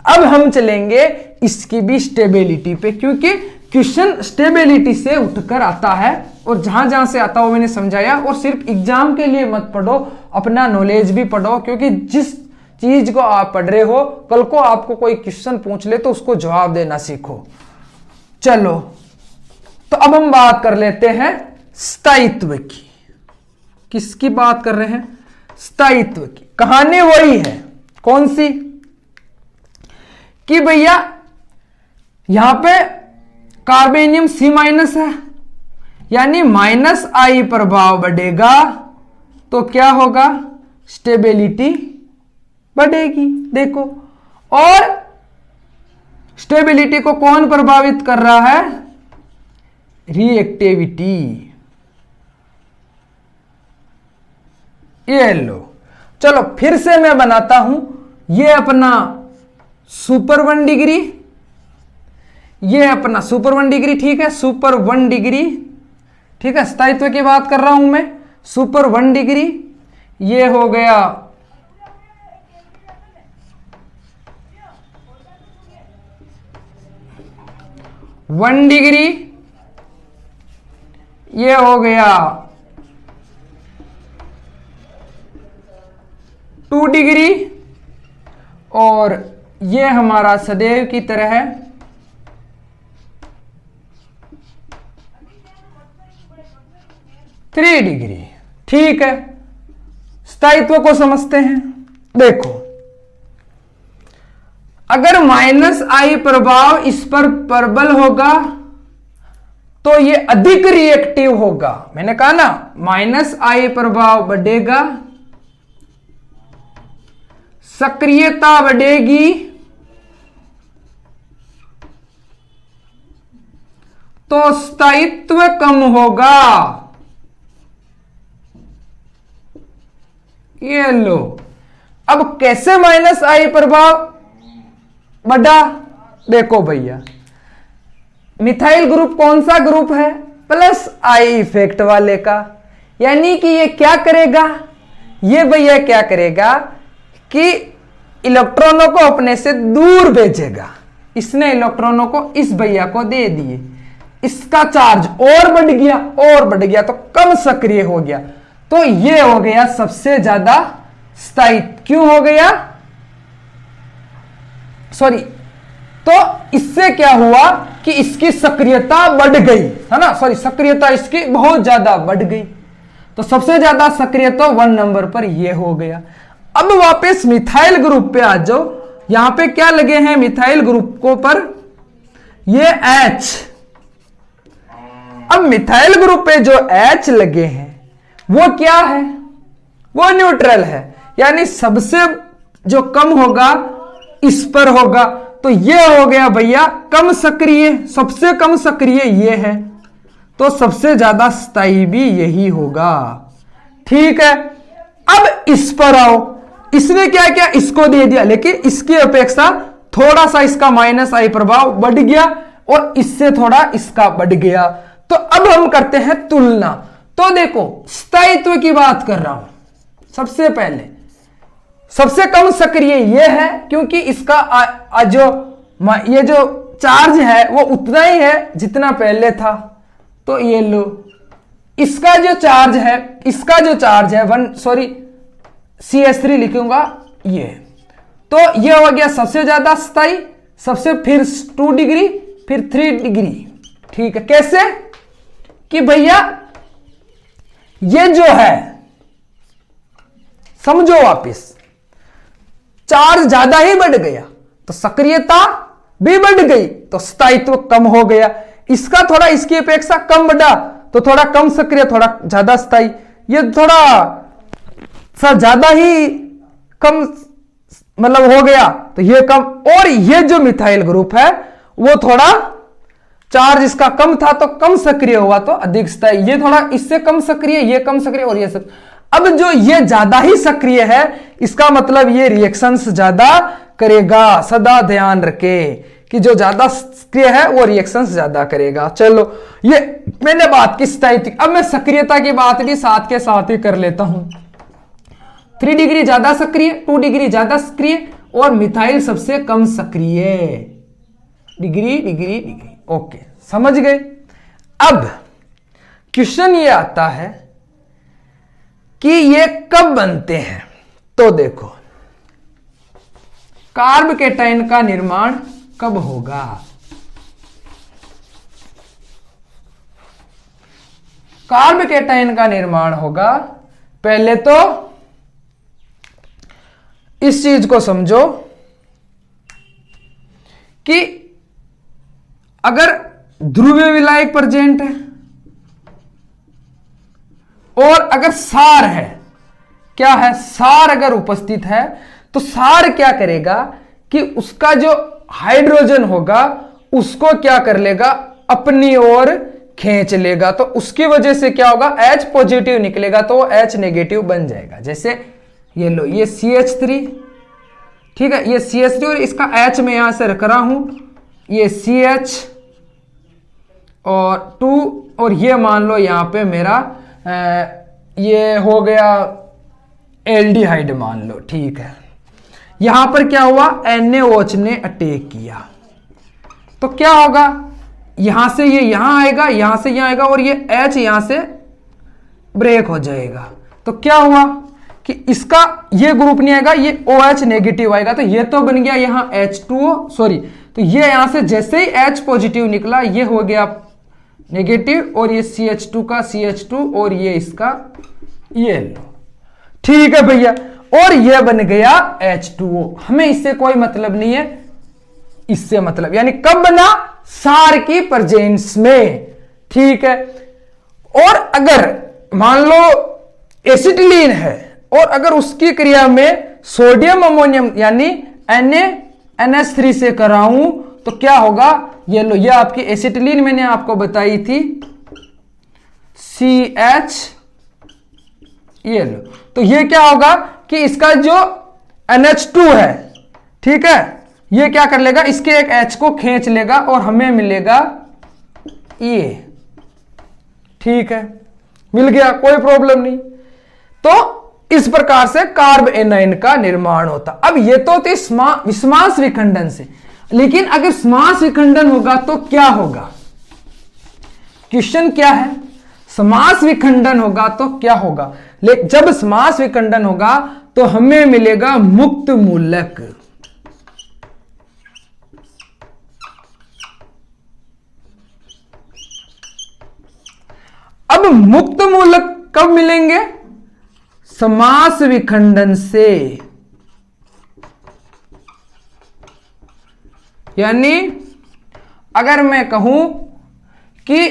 Speaker 1: अब हम चलेंगे इसकी भी स्टेबिलिटी पे, क्योंकि क्वेश्चन स्टेबिलिटी से उठकर आता है, और जहां जहां से आता है वो मैंने समझाया। और सिर्फ एग्जाम के लिए मत पढ़ो, अपना नॉलेज भी पढ़ो, क्योंकि जिस चीज को आप पढ़ रहे हो, कल को आपको कोई क्वेश्चन पूछ ले तो उसको जवाब देना सीखो। चलो, तो अब हम बात कर लेते हैं स्थायित्व की। किसकी बात कर रहे हैं? स्थायित्व की। कहानी वही है, कौन सी? कि भैया यहां पे कार्बेनियम C- है, यानी -I प्रभाव बढ़ेगा तो क्या होगा? स्टेबिलिटी बढ़ेगी। देखो, और स्टेबिलिटी को कौन प्रभावित कर रहा है? रिएक्टिविटी। ये लो, चलो फिर से मैं बनाता हूं। ये अपना सुपर 1 डिग्री, ये अपना सुपर 1 डिग्री, ठीक है, सुपर 1 डिग्री, ठीक है, स्थायित्व की बात कर रहा हूं मैं। सुपर 1 डिग्री, ये हो गया 1 डिग्री, ये हो गया 2 डिग्री, और ये हमारा सदैव की तरह है 3 डिग्री। ठीक है, स्थायित्व को समझते हैं। देखो, अगर -I प्रभाव इस पर प्रबल होगा तो ये अधिक रिएक्टिव होगा। मैंने कहा ना, -I प्रभाव बढ़ेगा, सक्रियता बढ़ेगी, तो स्थायित्व कम होगा। ये लो, अब कैसे -I प्रभाव बढ़ा? देखो भैया, मिथाइल ग्रुप कौन सा ग्रुप है? +I इफेक्ट वाले का। यानी कि ये क्या करेगा? ये भैया क्या करेगा कि इलेक्ट्रॉनों को अपने से दूर भेजेगा। इसने इलेक्ट्रॉनों को इस भैया को दे दिए, इसका चार्ज और बढ़ गया, और बढ़ गया तो कम सक्रिय हो गया। तो ये हो गया सबसे ज्यादा स्थायित्व। क्यों हो गया? सॉरी, तो इससे क्या हुआ कि इसकी सक्रियता बढ़ गई, है ना? सॉरी, सक्रियता इसकी बहुत ज्यादा बढ़ गई, तो सबसे ज्यादा सक्रियता 1 नंबर पर ये हो गया। अब वापस मिथाइल ग्रुप पे आ जाओ। यहां पे क्या लगे हैं मिथाइल ग्रुप को पर? ये H। अब मिथाइल ग्रुप पे जो H लगे हैं वो क्या है? वो न्यूट्रल है, यानी सबसे जो कम होगा इस पर होगा। तो ये हो गया भैया कम सक्रिय, सबसे कम सक्रिय ये है, तो सबसे ज्यादा स्थायी भी यही होगा। ठीक है, अब इस पर आओ। इसने क्या किया? इसको दे दिया, लेकिन इसकी अपेक्षा थोड़ा सा इसका -I प्रभाव बढ़ गया, और इससे थोड़ा इसका बढ़ गया। तो अब हम करते हैं तुलना। तो देखो, स्थायित्व की बात कर रहा हूं। सबसे पहले सबसे कम सक्रिय ये है, क्योंकि इसका ये जो चार्ज है वो उतना ही है जितना पहले था। तो ये लो, इसका जो चार्ज है, इसका जो चार्ज है CS3 लिखूंगा ये। तो ये हो गया सबसे ज्यादा स्थायी, सबसे फिर 2 डिग्री, फिर 3 डिग्री। ठीक है, कैसे? कि भैया ये जो है, समझो वापिस, चार्ज ज्यादा ही बढ़ गया तो सक्रियता भी बढ़ गई, तो स्थायित्व कम हो गया। इसका थोड़ा इसकी अपेक्षा कम बढ़ा तो थोड़ा कम सक्रिय, थोड़ा ज्यादा स्थायी। ये थोड़ा सा ज्यादा ही कम मतलब हो गया तो ये कम। और ये जो मिथाइल ग्रुप है वो थोड़ा चार्ज इसका कम था तो कम सक्रिय हुआ तो अधिक स्थायी, ये थोड़ा इससे कम सक्रिय, ये कम सक्रिय और ये सब। अब जो ये ज्यादा ही सक्रिय है इसका मतलब ये रिएक्शंस ज्यादा करेगा। सदा ध्यान रखे कि जो ज्यादा सक्रिय है वो रिएक्शंस ज्यादा करेगा। चलो ये मैंने बात की स्थायित्व, अब मैं सक्रियता की बात भी साथ के साथ ही कर लेता हूं। 3 डिग्री ज्यादा सक्रिय, 2 डिग्री ज्यादा सक्रिय और मिथाइल सबसे कम सक्रिय। डिग्री डिग्री डिग्री, ओके समझ गए। अब क्वेश्चन ये आता है कि ये कब बनते हैं, तो देखो कार्ब केटाइन का निर्माण कब होगा। कार्ब केटाइन का निर्माण होगा, पहले तो इस चीज को समझो कि अगर ध्रुवीय विलायक प्रेजेंट है और अगर सार है, क्या है, सार अगर उपस्थित है तो सार क्या करेगा कि उसका जो हाइड्रोजन होगा उसको क्या कर लेगा, अपनी ओर खींच लेगा। तो उसकी वजह से क्या होगा, H पॉजिटिव निकलेगा तो वो H नेगेटिव बन जाएगा। जैसे ये लो, ये CH3, ठीक है, ये CH3 और इसका H मैं यहां से रख रहा हूं, ये CH और 2 और ये मान लो यहां पे मेरा ये हो गया एल्डिहाइड मान लो, ठीक है। यहां पर क्या हुआ, NaOH ने अटैक किया तो क्या होगा, यहां से ये यहां आएगा, यहां से यहां आएगा और ये H यहां से ब्रेक हो जाएगा। तो क्या हुआ कि इसका ये ग्रुप नहीं आएगा, ये OH नेगेटिव आएगा। तो ये तो बन गया यहां H2O, सॉरी, तो ये यहां से जैसे ही H पॉजिटिव निकला ये हो गया नेगेटिव और ये CH2 का CH2 और ये इसका ये लो, ठीक है भैया, और ये बन गया H2O। हमें इससे कोई मतलब नहीं है, इससे मतलब यानी कब बना, सार की प्रेजेंस में, ठीक है। और अगर मान लो एसिटिलीन है और अगर उसकी क्रिया में सोडियम अमोनियम यानी NaNH3 से कराऊं तो क्या होगा, ये लो, ये आपकी एसिटिलीन मैंने आपको बताई थी CH, ये लो, तो ये क्या होगा कि इसका जो NH2 है, ठीक है, ये क्या कर लेगा, इसके एक H को खींच लेगा और हमें मिलेगा ये, ठीक है, मिल गया, कोई प्रॉब्लम नहीं। तो इस प्रकार से कार्ब एनाइन का निर्माण होता। अब ये तो थी विस्मास विखंडन से, लेकिन अगर समास विखंडन होगा तो क्या होगा, क्वेश्चन क्या है, समास विखंडन होगा तो क्या होगा। जब समास विखंडन होगा तो हमें मिलेगा मुक्त मूलक। अब मुक्त मूलक कब मिलेंगे, समास विखंडन से, यानी अगर मैं कहूं कि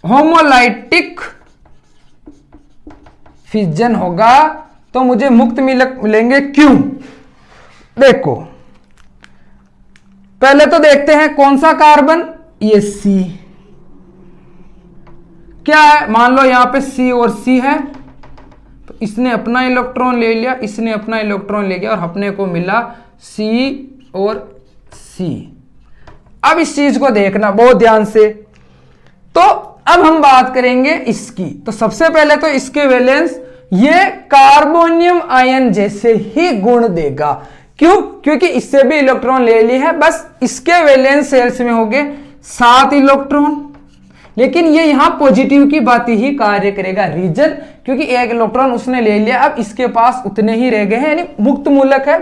Speaker 1: होमोलाइटिक फिजन होगा तो मुझे मुक्त मूलक मिलेंगे, क्यों, देखो पहले तो देखते हैं कौन सा कार्बन, ये C, क्या है, मान लो यहां पे C और C है तो इसने अपना इलेक्ट्रॉन ले लिया, इसने अपना इलेक्ट्रॉन ले गया और अपने को मिला C और C। अब इस चीज को देखना बहुत ध्यान से। तो अब हम बात करेंगे इसकी, तो सबसे पहले तो इसके वैलेंस ये कार्बोनियम आयन जैसे ही गुण देगा, क्यों, क्योंकि इससे भी इलेक्ट्रॉन ले ली है, बस इसके वैलेंस सेल्स में हो गए 7 इलेक्ट्रॉन, लेकिन ये यहां पॉजिटिव की बात ही कार्य करेगा, रीजन क्योंकि एक इलेक्ट्रॉन उसने ले लिया, अब इसके पास उतने ही रह गए हैं, यानी मुक्त मूलक है,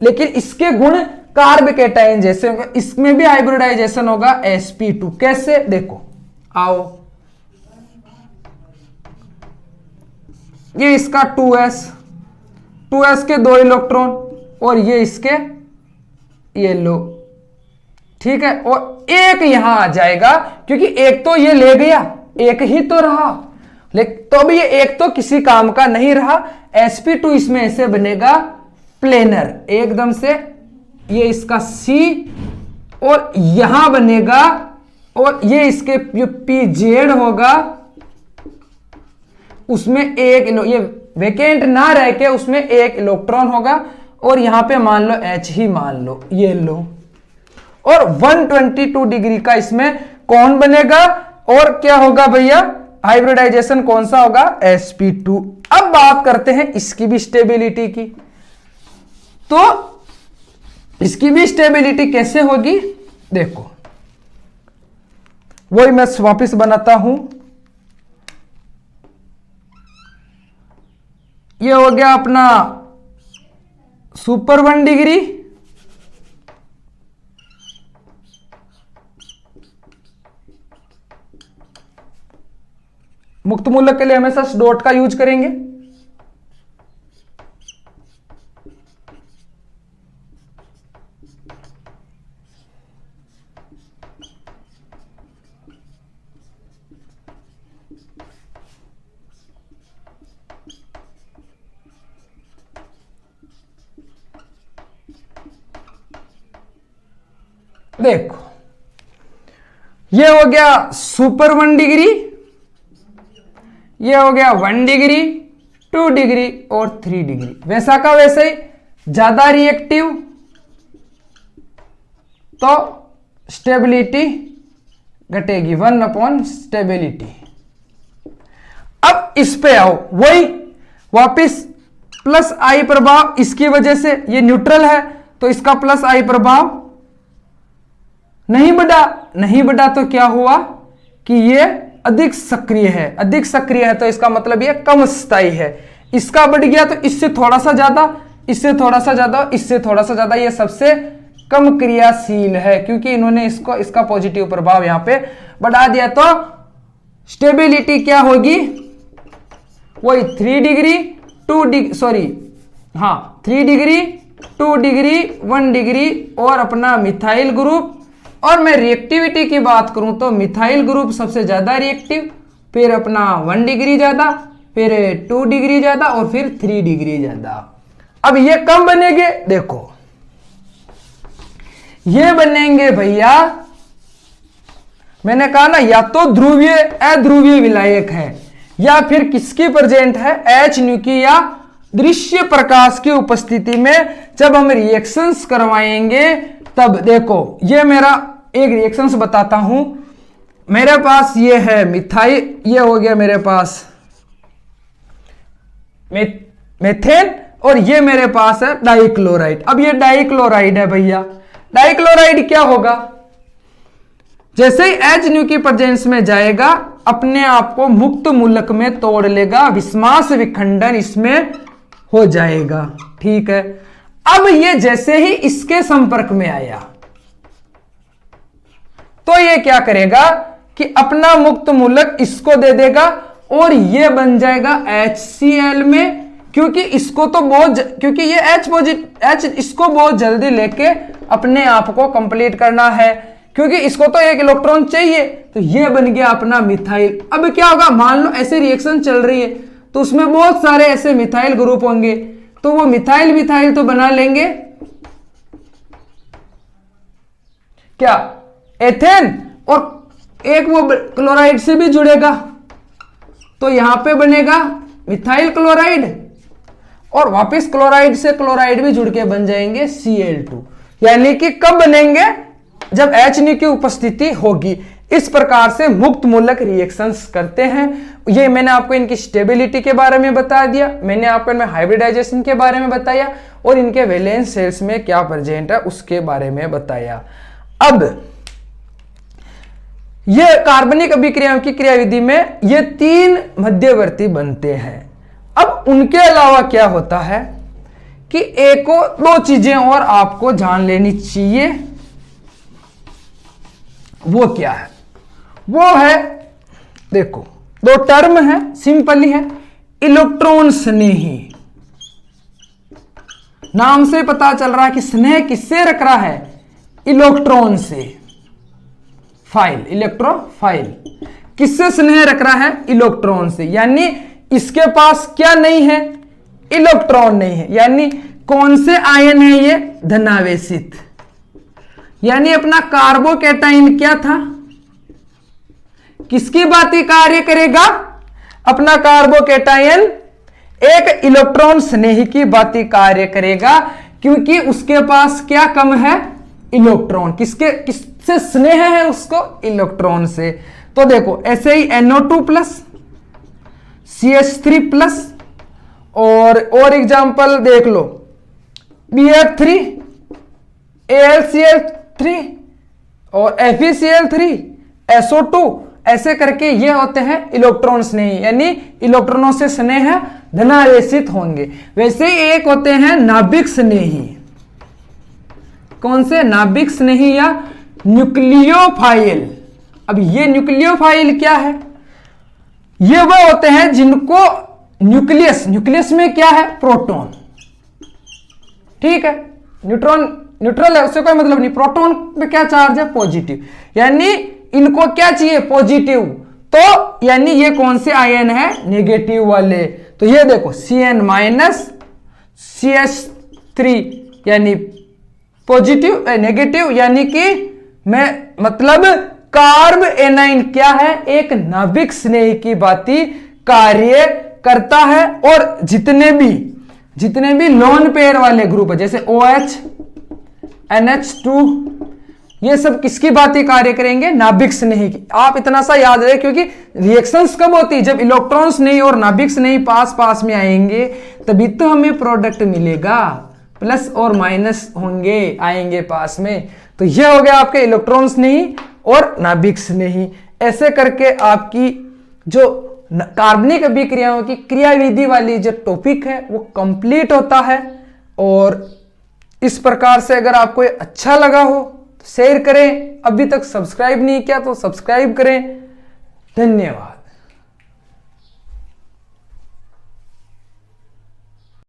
Speaker 1: लेकिन इसके गुण कार्ब केटाइन जैसे होंगे, इसमें भी हाइब्रिडाइजेशन होगा sp2, कैसे, देखो आओ, ये इसका 2s के 2 इलेक्ट्रॉन और ये इसके ये लो, ठीक है, और एक यहां आ जाएगा क्योंकि एक तो ये ले गया, एक ही तो रहा, लेकिन तो भी ये एक तो किसी काम का नहीं रहा। sp2 इसमें ऐसे बनेगा प्लेनर एकदम से, ये इसका C और यहां बनेगा और ये इसके जो पीजेड होगा उसमें ये वेकेंट ना रह के उसमें एक इलेक्ट्रॉन होगा, और यहां पे मान लो H ही मान लो, ये लो। और 122 डिग्री का इसमें कौन बनेगा, और क्या होगा भैया, हाइब्रिडाइजेशन कौन सा होगा, sp2। अब बात करते हैं इसकी भी स्टेबिलिटी की। तो इसकी भी स्टेबिलिटी कैसे होगी, देखो वही मैं वापिस बनाता हूं। ये हो गया अपना सुपर 1 डिग्री, मुक्त मूलक के लिए हमेशा डॉट का यूज करेंगे। देखो ये हो गया सुपर 1 डिग्री, ये हो गया 1 डिग्री, 2 डिग्री और 3 डिग्री। वैसा का वैसे ही ज्यादा रिएक्टिव तो स्टेबिलिटी घटेगी, 1 स्टेबिलिटी। अब इस पे आओ, वही वापिस प्लस आई प्रभाव, इसकी वजह से ये न्यूट्रल है तो इसका प्लस आई प्रभाव नहीं बढ़ा तो क्या हुआ कि ये अधिक सक्रिय है, अधिक सक्रिय है तो इसका मतलब ये कम स्थायी है। इसका बढ़ गया तो इससे थोड़ा सा ज्यादा, इससे थोड़ा सा ज्यादा, इससे थोड़ा सा ज्यादा, ये सबसे कम क्रियाशील है क्योंकि इन्होंने इसका पॉजिटिव प्रभाव यहां पे बढ़ा दिया। तो स्टेबिलिटी क्या होगी, वही 3 डिग्री 2 डिग्री, सॉरी हाँ 3 डिग्री 2 डिग्री 1 डिग्री और अपना मिथाइल ग्रुप। और मैं रिएक्टिविटी की बात करूं तो मिथाइल ग्रुप सबसे ज्यादा रिएक्टिव, फिर अपना 1 डिग्री ज्यादा, फिर 2 डिग्री ज्यादा और फिर 3 डिग्री ज्यादा। अब ये कम बनेंगे, देखो ये बनेंगे भैया, मैंने कहा ना या तो ध्रुवीय अध्रुवीय विलायक है या फिर किसकी प्रेजेंट है, H न्यू की या दृश्य प्रकाश की उपस्थिति में जब हम रिएक्शंस करवाएंगे तब। देखो ये मेरा एक रिएक्शंस बताता हूं, मेरे पास ये है मिथाइल, ये हो गया मेरे पास मेथेन और ये मेरे पास है डाइक्लोराइड। अब ये डाइक्लोराइड है भैया, डाइक्लोराइड क्या होगा, जैसे ही H न्यू की प्रेजेंस में जाएगा अपने आप को मुक्त मूलक में तोड़ लेगा, विस्मास विखंडन इसमें हो जाएगा, ठीक है। अब ये जैसे ही इसके संपर्क में आया तो ये क्या करेगा कि अपना मुक्त मूलक इसको दे देगा और ये बन जाएगा HCl में, क्योंकि इसको तो क्योंकि ये H इसको बहुत जल्दी लेके अपने आप को कंप्लीट करना है, क्योंकि इसको तो एक इलेक्ट्रॉन चाहिए, तो ये बन गया अपना मिथाइल। अब क्या होगा, मान लो ऐसे रिएक्शन चल रही है तो उसमें बहुत सारे ऐसे मिथाइल ग्रुप होंगे, तो वो मिथाइल तो बना लेंगे क्या, एथेन, और एक वो क्लोराइड से भी जुड़ेगा तो यहां पे बनेगा मिथाइल क्लोराइड, और वापस क्लोराइड से क्लोराइड भी जुड़ के बन जाएंगे Cl2। यानी कि कब बनेंगे, जब H न्यू की उपस्थिति होगी। इस प्रकार से मुक्त मूलक रिएक्शंस करते हैं। ये मैंने आपको इनकी स्टेबिलिटी के बारे में बता दिया, मैंने आपको इनमें हाइब्रिडाइजेशन के बारे में बताया और इनके वैलेंस सेल्स में क्या प्रेजेंट है उसके बारे में बताया। अब ये कार्बनिक अभिक्रियाओं की क्रियाविधि में ये 3 मध्यवर्ती बनते हैं। अब उनके अलावा क्या होता है कि एक और 2 चीजें और आपको जान लेनी चाहिए। वो क्या है, वो है, देखो 2 टर्म है, सिंपली है, इलेक्ट्रॉन स्नेही। नाम से पता चल रहा है कि स्नेह किससे रख रहा है, इलेक्ट्रॉन से। फाइल, इलेक्ट्रोफाइल किससे स्नेह रख रहा है, इलेक्ट्रॉन से। यानी इसके पास क्या नहीं है, इलेक्ट्रॉन नहीं है। यानी कौन से आयन है ये, धनावेशित। यानी अपना कार्बोकैटाइन क्या था, किसकी भांति कार्य करेगा? अपना कार्बोकेटायन एक इलेक्ट्रॉन स्नेही की भांति कार्य करेगा, क्योंकि उसके पास क्या कम है? इलेक्ट्रॉन। किससे स्नेह है उसको? इलेक्ट्रॉन से। तो देखो ऐसे ही NO2+, CH3+, और एग्जांपल देख लो, BF3, AlCl3 और FeCl3, SO2, ऐसे करके ये होते हैं इलेक्ट्रॉन स्नेही, यानी इलेक्ट्रॉनों से स्नेह धनावेशित होंगे। वैसे ही एक होते हैं नाभिक स्नेही। कौन से? नाभिक स्नेही या न्यूक्लियोफाइल। अब ये न्यूक्लियोफाइल क्या है? ये वो होते हैं जिनको न्यूक्लियस में क्या है? प्रोटॉन। ठीक है, न्यूट्रल है, उससे कोई मतलब नहीं। प्रोटॉन में क्या चार्ज है? पॉजिटिव। यानी इनको क्या चाहिए? पॉजिटिव। तो यानी ये कौन से आयन है? नेगेटिव वाले। तो ये देखो Cn- CH3 यानी पॉजिटिव, नेगेटिव, यानी कि मैं मतलब कार्ब एनाइन क्या है? एक नाभिक स्नेही की भांति कार्य करता है। और जितने भी लोन पेयर वाले ग्रुप है, जैसे OH, NH2, ये सब किसकी भांति कार्य करेंगे? नाभिक स्नेही की। आप इतना सा याद रहे, क्योंकि रिएक्शंस कब होती है? जब इलेक्ट्रॉन्स नहीं और नाभिक स्नेही पास में आएंगे, तभी तो हमें प्रोडक्ट मिलेगा। प्लस और माइनस आएंगे पास में। तो यह हो गया आपके इलेक्ट्रॉन स्नेही और नाभिक स्नेही। ऐसे करके आपकी जो कार्बनिक अभिक्रियाओं की क्रियाविधि वाली जो टॉपिक है वो कंप्लीट होता है। और इस प्रकार से अगर आपको ये अच्छा लगा हो तो शेयर करें, अभी तक सब्सक्राइब नहीं किया तो सब्सक्राइब करें। धन्यवाद।